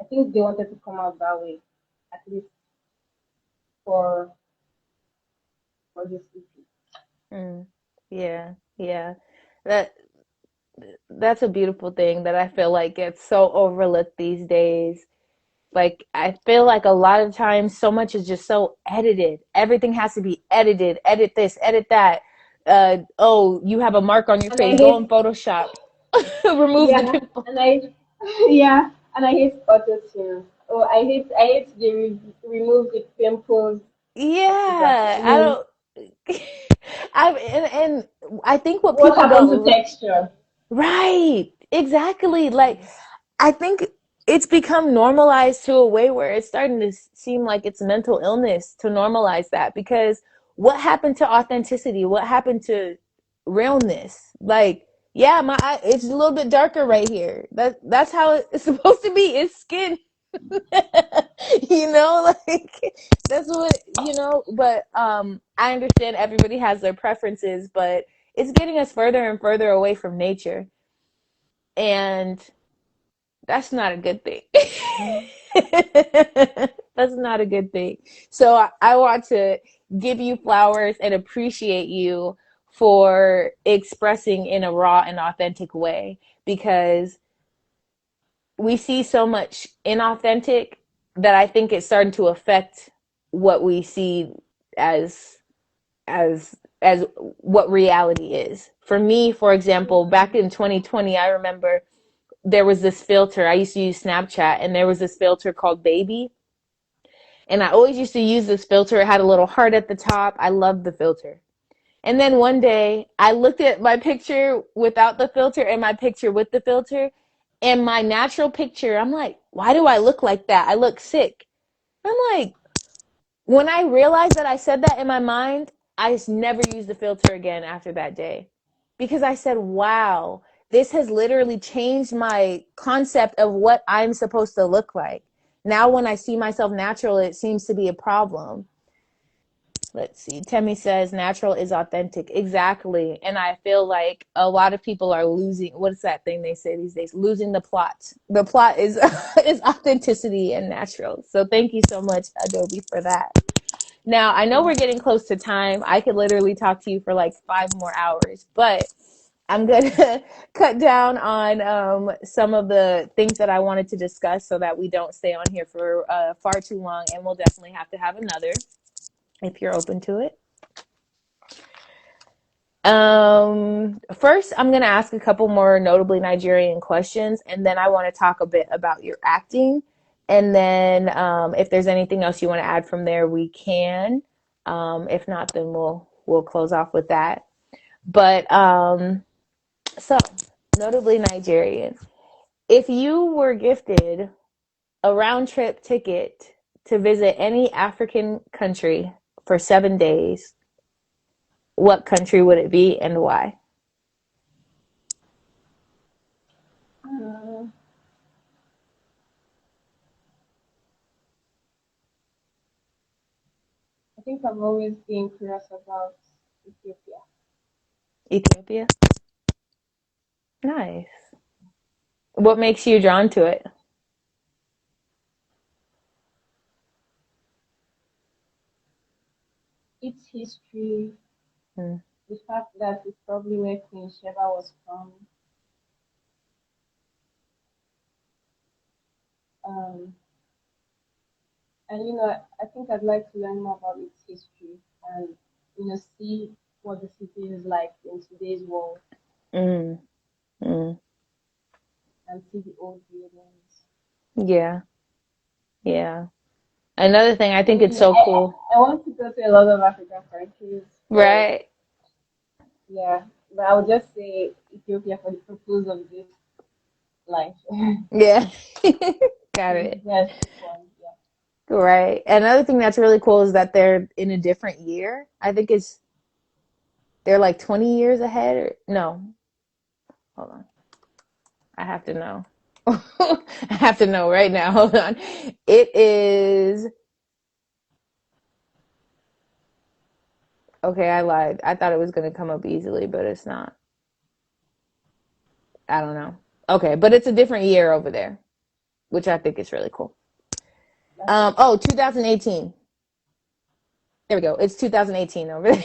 I think they wanted to come out that way, at least for this EP. Hmm. Yeah, yeah. That that's a beautiful thing that I feel like gets so overlooked these days. Like, I feel like a lot of times so much is just so edited. Everything has to be edited. Edit this, edit that. Oh, you have a mark on your And I face. Go in hate Photoshop. Remove the yeah, pimple. and I yeah, and I hate auto tune. Oh, I hate they remove the pimples. Yeah, I I mean, don't. And I think what what people happened to don't. texture? Right, exactly. Like, I think it's become normalized to a way where it's starting to seem like it's mental illness to normalize that, because what happened to authenticity? What happened to realness? Like, yeah, my eye, it's a little bit darker right here. That's how it's supposed to be. It's skin. Like, that's what, but I understand everybody has their preferences, but it's getting us further and further away from nature. And that's not a good thing. That's not a good thing. So I want to give you flowers and appreciate you for expressing in a raw and authentic way, because we see so much inauthentic that I think it's starting to affect what we see as as as what reality is. For me, for example, back in 2020, I remember there was this filter. I used to use Snapchat, and there was this filter called Baby. And I always used to use this filter. It had a little heart at the top. I loved the filter. And then one day I looked at my picture without the filter and my picture with the filter. And my natural picture, I'm like, why do I look like that? I look sick. I'm like, when I realized that I said that in my mind, I just never used the filter again after that day. Because I said, wow, this has literally changed my concept of what I'm supposed to look like. Now, when I see myself natural, it seems to be a problem. Let's see. Temi says natural is authentic. Exactly. And I feel like a lot of people are losing, what's that thing they say these days? Losing the plot. The plot is is authenticity and natural. So thank you so much, Adobe, for that. Now, I know we're getting close to time. I could literally talk to you for like 5 more hours, but I'm going to cut down on some of the things that I wanted to discuss so that we don't stay on here for far too long. And we'll definitely have to have another if you're open to it. First, I'm going to ask a couple more notably Nigerian questions, and then I want to talk a bit about your acting. And then if there's anything else you want to add from there, we can. If not, then we'll close off with that. But so, notably Nigerian. If you were gifted a round trip ticket to visit any African country for 7 days, what country would it be and why? Uh, I think I've always been curious about Ethiopia. Ethiopia? Nice. What makes you drawn to it? Its history, Hmm. the fact that it's probably where Queen Sheba was from, um, and I think I'd like to learn more about its history and see what the city is like in today's world Mm, mm. and see the old buildings. Yeah, yeah. Another thing, I I think it's mean, so cool. I want to go to a lot of African countries, but Right? yeah, but I would just say Ethiopia for the purpose of this life. Yeah. Got it. Yes, this one, yeah. Right. Another thing that's really cool is that they're in a different year. I think they're like 20 years ahead or no. Hold on. I have to know. I have to know right now. Hold on. It is okay, I lied. I thought it was going to come up easily, but it's not. I don't know. Okay, but it's a different year over there, which I think is really cool. That's it. 2018. There we go. It's 2018 over there.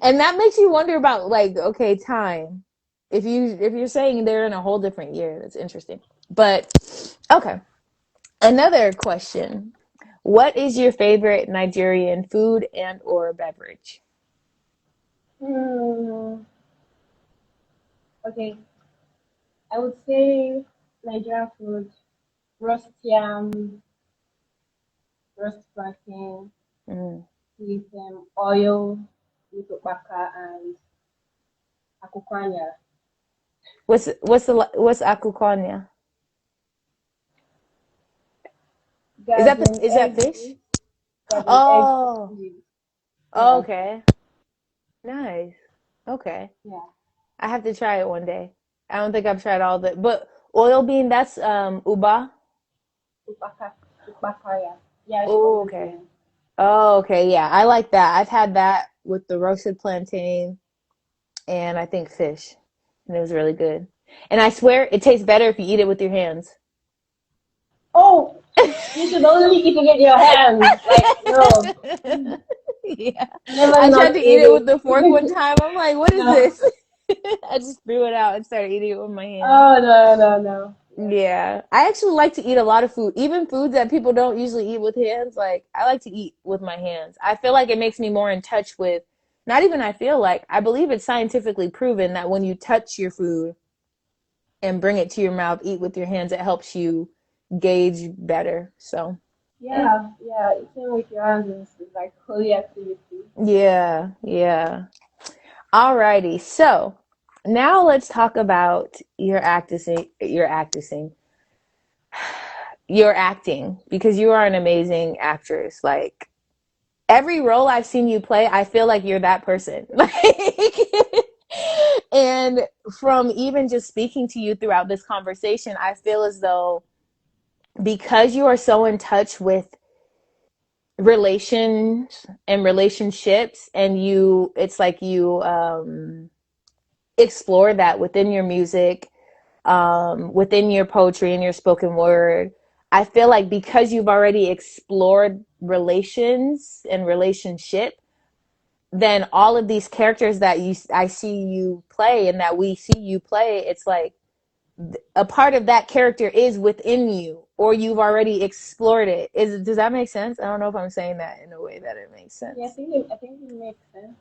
And that makes you wonder about like, okay, time. If you're saying they're in a whole different year, that's interesting. But okay. Another question. What is your favorite Nigerian food and or beverage? Hmm. Okay, I would say Nigerian food, roast yam, roast plantain Mm. with oil, with okbaka and akukwanya. What's akukonya? Garden Is that egg fish? with garden egg Oh, with yeah, okay. Nice. Okay. yeah, I have to try it one day. I don't think I've tried all of it, but oil bean, that's uba. okbaka, okbaka, yeah. Yeah, she Oh, calls it okay. bean. Oh, okay. Yeah, I like that. I've had that with the roasted plantain and I think fish, and it was really good. And I swear it tastes better if you eat it with your hands. Oh, you should only eat it with your hands. Like, no, Yeah. never I tried not to eat it with eat the fork one it. time. I'm like, what is No. this? I just threw it out and started eating it with my hands. Oh, no, no, no. Yeah. Yeah. I actually like to eat a lot of food, even foods that people don't usually eat with hands. Like, I like to eat with my hands. I feel like it makes me more in touch with not even I feel like, I believe it's scientifically proven that when you touch your food and bring it to your mouth, eat with your hands, it helps you gauge better. So, Yeah, eating with your hands is like holy activity. yeah, yeah. Alrighty. So, now let's talk about your acting because you are an amazing actress. Like every role I've seen you play, I feel like you're that person. Like and from even just speaking to you throughout this conversation, I feel as though because you are so in touch with relations and relationships and you it's like you explore that within your music, within your poetry and your spoken word. I feel like because you've already explored relations and relationship, then all of these characters that I see you play and that we see you play, it's like a part of that character is within you, or you've already explored it. Does that make sense? I don't know if I'm saying that in a way that it makes Yeah, sense. I think it makes sense.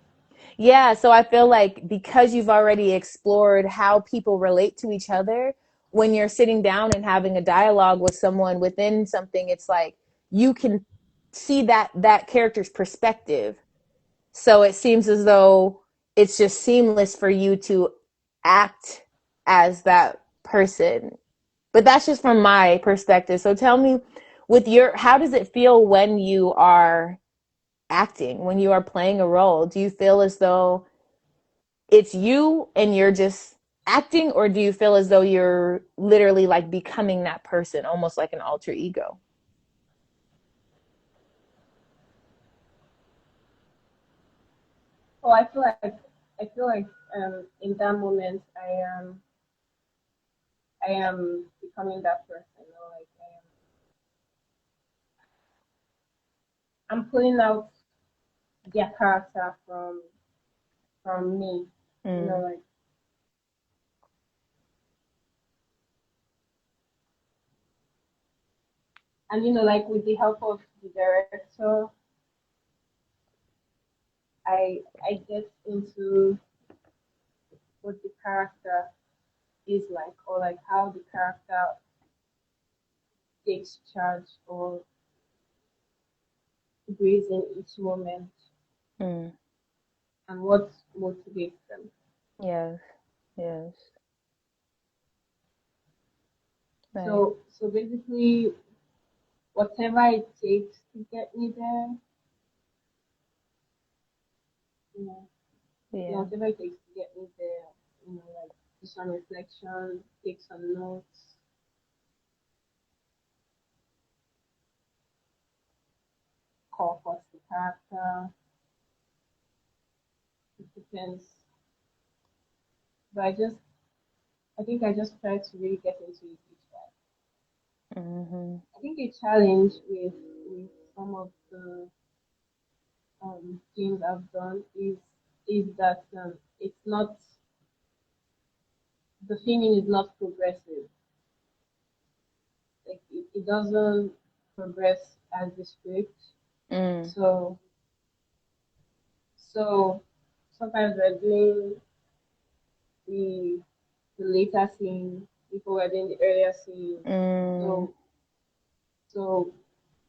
Yeah, so I feel like because you've already explored how people relate to each other, when you're sitting down and having a dialogue with someone within something, it's like you can see that character's perspective. So it seems as though it's just seamless for you to act as that person. But that's just from my perspective. So tell me, how does it feel when you are acting, when you are playing a role? Do you feel as though it's you and you're just acting, or do you feel as though you're literally like becoming that person, almost like an alter ego? Oh, I feel like in that moment I am becoming that person. You know, like I'm pulling out their character from me. You know, Mm, like, and you know, like with the help of the director, I get into what the character is like, or like how the character takes charge or breathes in each moment mm, and what motivates them. yes, yes, right. So basically, whatever it takes to get me there, you know, yeah, Yeah. whatever it takes to get me there, you know, like do some reflection, take some notes, call for the character. It depends. But I think I just try to really get into it each time. Hmm. I think a challenge with some of the things I've done is that it's not the filming is not progressive. Like it doesn't progress as the script. Mm, So so sometimes we're doing the the later scene before we're doing the earlier scene. mm, So so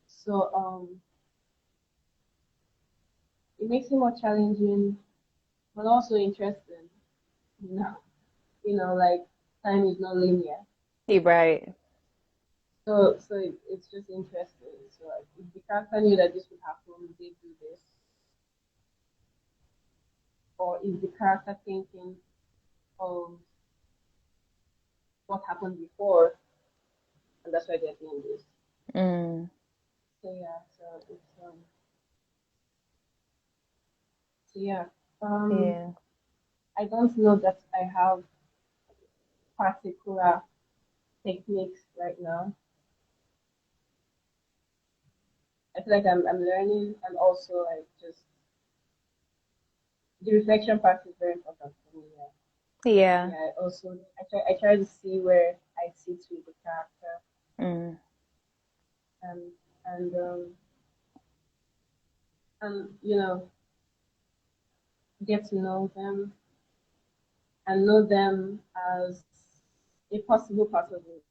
so it makes it more challenging but also interesting. You know, like time is not linear. you're right. It's just interesting. So like if the character knew that this would happen, would they do this? Or is the character thinking of what happened before and that's why they're doing this? Mm, So yeah, so yeah. Um yeah. I don't know that I have particular techniques right now. I feel like I'm learning and also like just the reflection part is very important for me. Yeah. Yeah. Yeah, also I try to see where I sit with the character Mm, and and um and you know get to know them and know them as a possible part of it,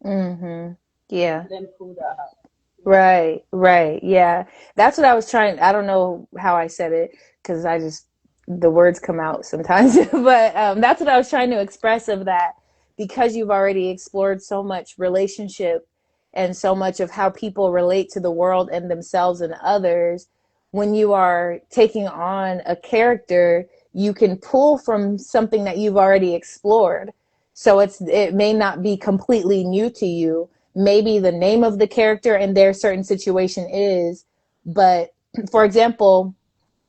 Mm-hmm. Yeah. and then pull that out. Yeah. Right, right. Yeah. That's what I was trying. I don't know how I said it because I just, the words come out sometimes. But that's what I was trying to express of that because you've already explored so much relationship and so much of how people relate to the world and themselves and others. When you are taking on a character, you can pull from something that you've already explored. So it may not be completely new to you, maybe the name of the character and their certain situation is. But for example,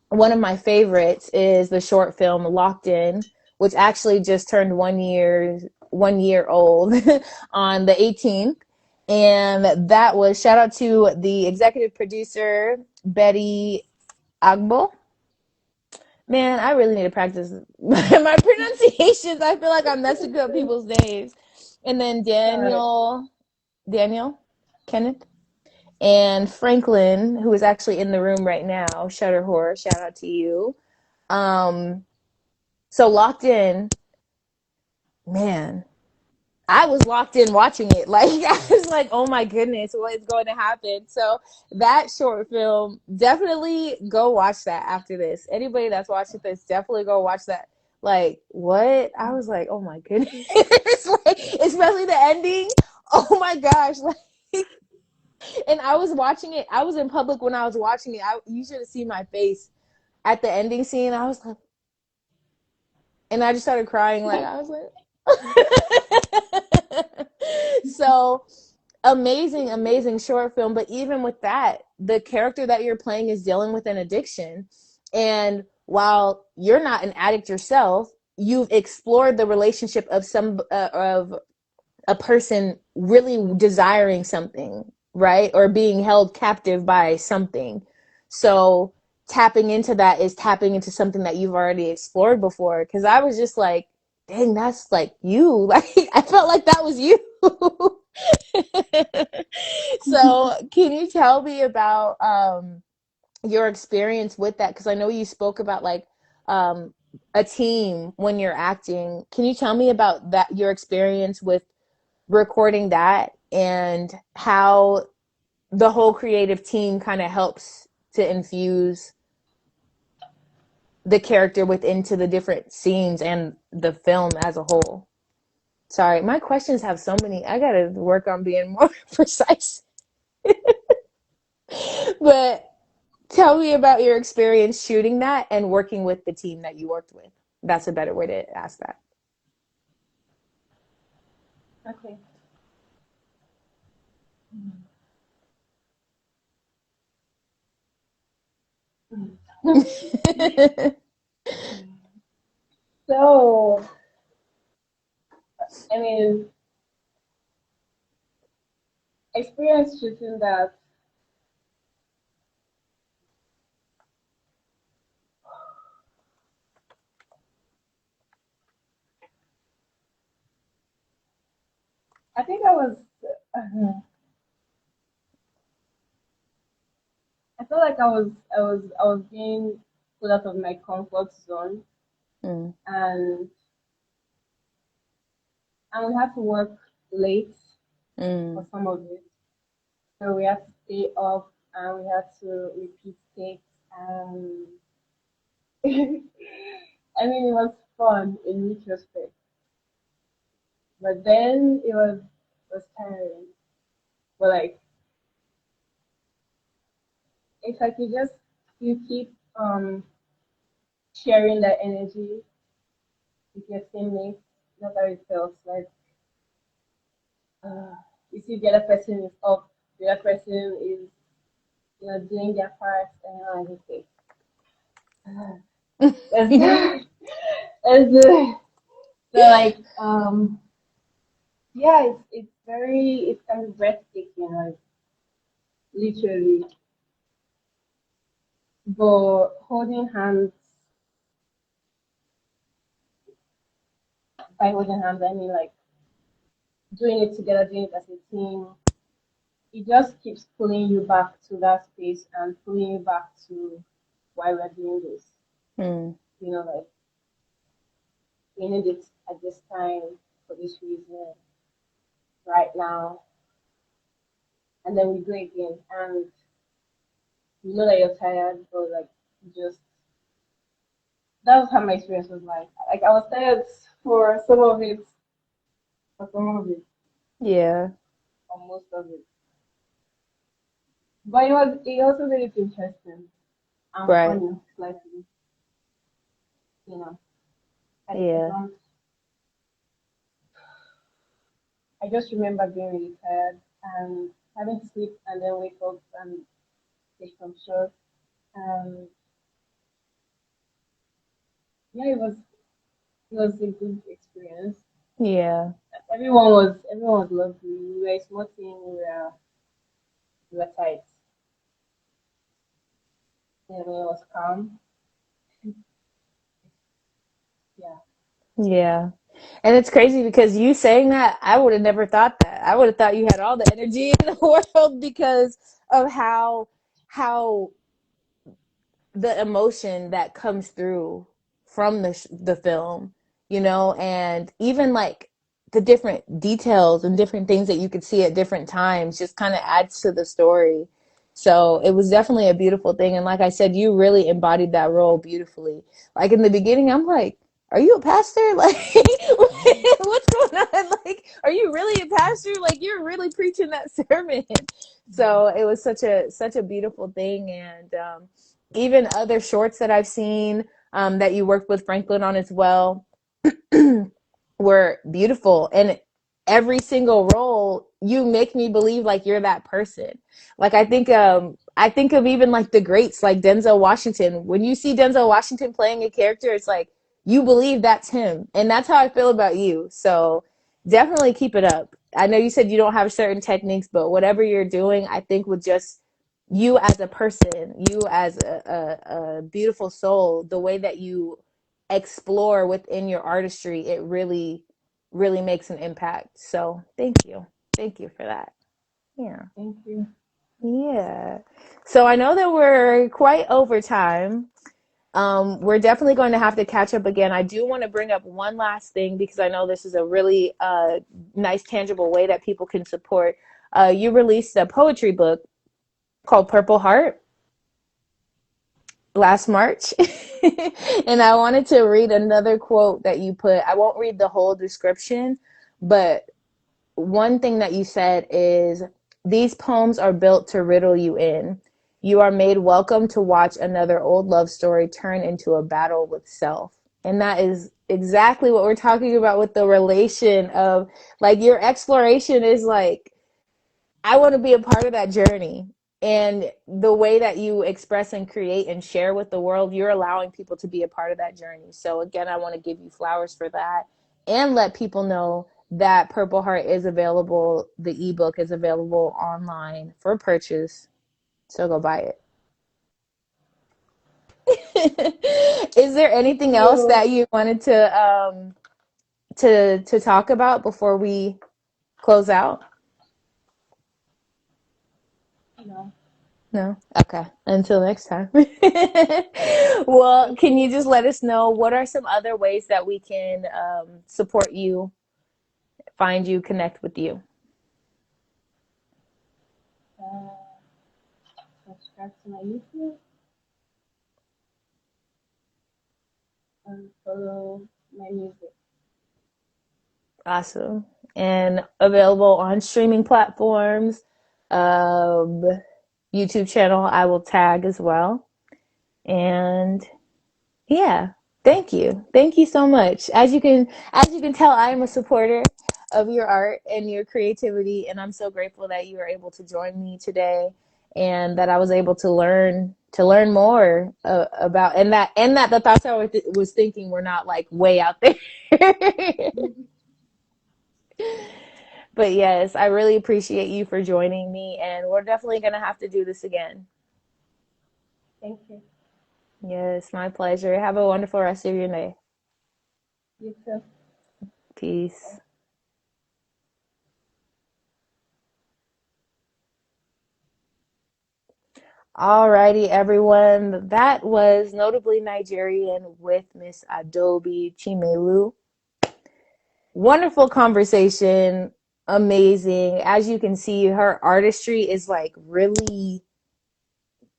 one of my favorites is the short film Locked In, which actually just turned 1 year old on the 18th. And that was shout out to the executive producer Betty Agbo. Man, I really need to practice my pronunciations. I feel like I'm messing up people's names. And then Sorry. Daniel Kenneth and Franklin, who is actually in the room right now. Shutter Horror, shout out to you. Um, so Locked In, man, I was locked in watching it. Like I was like, oh my goodness, what is going to happen? So that short film, definitely go watch that after this. Anybody that's watching this, definitely go watch that. Like what? I was like, oh my goodness. Like, especially the ending. Oh my gosh. Like, and I was watching it. I was in public when I was watching it. You should have seen my face at the ending scene. I was like, and I just started crying. Like I was like, so amazing, amazing short film. But even with that, the character that you're playing is dealing with an addiction, and while you're not an addict yourself, you've explored the relationship of of a person really desiring something, right? Or being held captive by something. So tapping into that is tapping into something that you've already explored before. Cause I was just like, dang, that's like you. Like, I felt like that was you. So can you tell me about your experience with that? Because I know you spoke about like a team when you're acting. Can you tell me about that, your experience with recording that and how the whole creative team kind of helps to infuse the character within to the different scenes and the film as a whole? Sorry, my questions have so many. I gotta work on being more precise. But tell me about your experience shooting that and working with the team that you worked with. That's a better way to ask that. Okay. So, I mean, experience shooting that. I think uh, I felt like I was being put out of my comfort zone, Mm, and we had to work late for mm, some of it. So we had to stay up and we had to repeat takes. And I mean, it was fun in retrospect, but then it was tiring. But like, if I could just you keep sharing that energy with your teammates, not how it feels like uh, you see the other person is up, the other person is doing their part, and you're like, okay, let's do it. Let's do it. So like yeah, it's very it's kind of breathtaking, like literally. But holding hands, by holding hands, I mean like doing it together, doing it as a team. It just keeps pulling you back to that space and pulling you back to why we're doing this. mm. like we need it at this time for this reason right now, and then we go again, and you know that you're tired, but like just that was how my experience was like. Like I was tired for some of it, for some of it, Yeah. for most of it. But it also made it interesting and Right. funny, slightly, you know. I Yeah. don't I just remember being really tired and having to sleep and then wake up and take some shots. And yeah, it was a good experience. Yeah. Everyone was lovely. We were a small team, we were tight. And everyone was calm. Yeah. Yeah. And it's crazy because you saying that, I would have never thought that. I would have thought you had all the energy in the world because of how the emotion that comes through from the film, and even like the different details and different things that you could see at different times just kind of adds to the story. So it was definitely a beautiful thing. And like I said, you really embodied that role beautifully. Like in the beginning, I'm like, are you a pastor? Like, what's going on? Like, are you really a pastor? Like, you're really preaching that sermon. So it was such a beautiful thing. And even other shorts that I've seen, that you worked with Franklin on as well, were beautiful. And every single role, you make me believe like you're that person. Like I think of even like the greats like Denzel Washington. When you see Denzel Washington playing a character, it's like you believe that's him. And that's how I feel about you. So definitely keep it up. I know you said you don't have certain techniques, but whatever you're doing, I think with just you as a person, you as a beautiful soul, the way that you explore within your artistry, it really, really makes an impact. So thank you. Thank you for that. Yeah. Thank you. Yeah. So I know that we're quite over time. We're definitely going to have to catch up again. I do want to bring up one last thing because I know this is a really nice, tangible way that people can support. You released a poetry book called Purple Heart last March. And I wanted to read another quote that you put. I won't read the whole description, but one thing that you said is, these poems are built to riddle you in. You are made welcome to watch another old love story turn into a battle with self. And that is exactly what we're talking about with the relation of, like, your exploration is like, I want to be a part of that journey. And the way that you express and create and share with the world, you're allowing people to be a part of that journey. So, again, I want to give you flowers for that and let people know that Purple Heart is available. The ebook is available online for purchase. So go buy it. Is there Thank anything else you. that you wanted to talk about before we close out? No. No? Okay. Until next time. Well, Thank can you you. just let us know what are some other ways that we can support you, find you, connect with you? Uh, Subscribe to my YouTube and follow my music. Awesome. And available on streaming platforms. Um, YouTube channel I will tag as well. And yeah, thank you. Thank you so much. As you can tell, I am a supporter of your art and your creativity, and I'm so grateful that you were able to join me today and that I was able to learn more about, and that the thoughts I was thinking were not like way out there. But yes, I really appreciate you for joining me, and we're definitely going to have to do this again. Thank you. Yes, my pleasure. Have a wonderful rest of your day. You too. Peace. Alrighty, everyone. That was Notably Nigerian with Miss Adaobi Chiemelu. Wonderful conversation. Amazing. As you can see, her artistry is like really,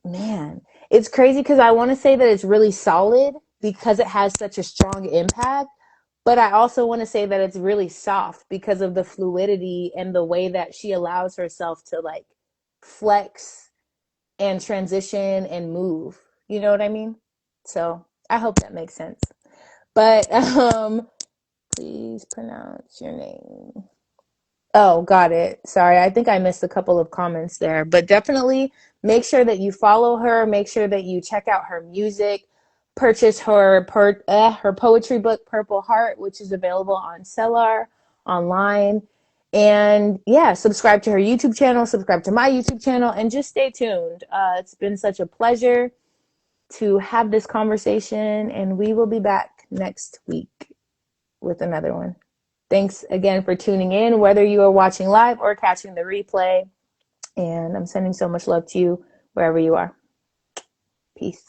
man, it's crazy because I want to say that it's really solid because it has such a strong impact. But I also want to say that it's really soft because of the fluidity and the way that she allows herself to like flex and transition and move. You know what I mean? So I hope that makes sense. But please pronounce your name. Oh, got it. Sorry, I think I missed a couple of comments there. But definitely make sure that you follow her. Make sure that you check out her music. Purchase her poetry book, Purple Heart, which is available on Cellar online. And yeah, subscribe to her YouTube channel, subscribe to my YouTube channel, and just stay tuned. It's been such a pleasure to have this conversation, and we will be back next week with another one. Thanks again for tuning in, whether you are watching live or catching the replay. And I'm sending so much love to you wherever you are. Peace.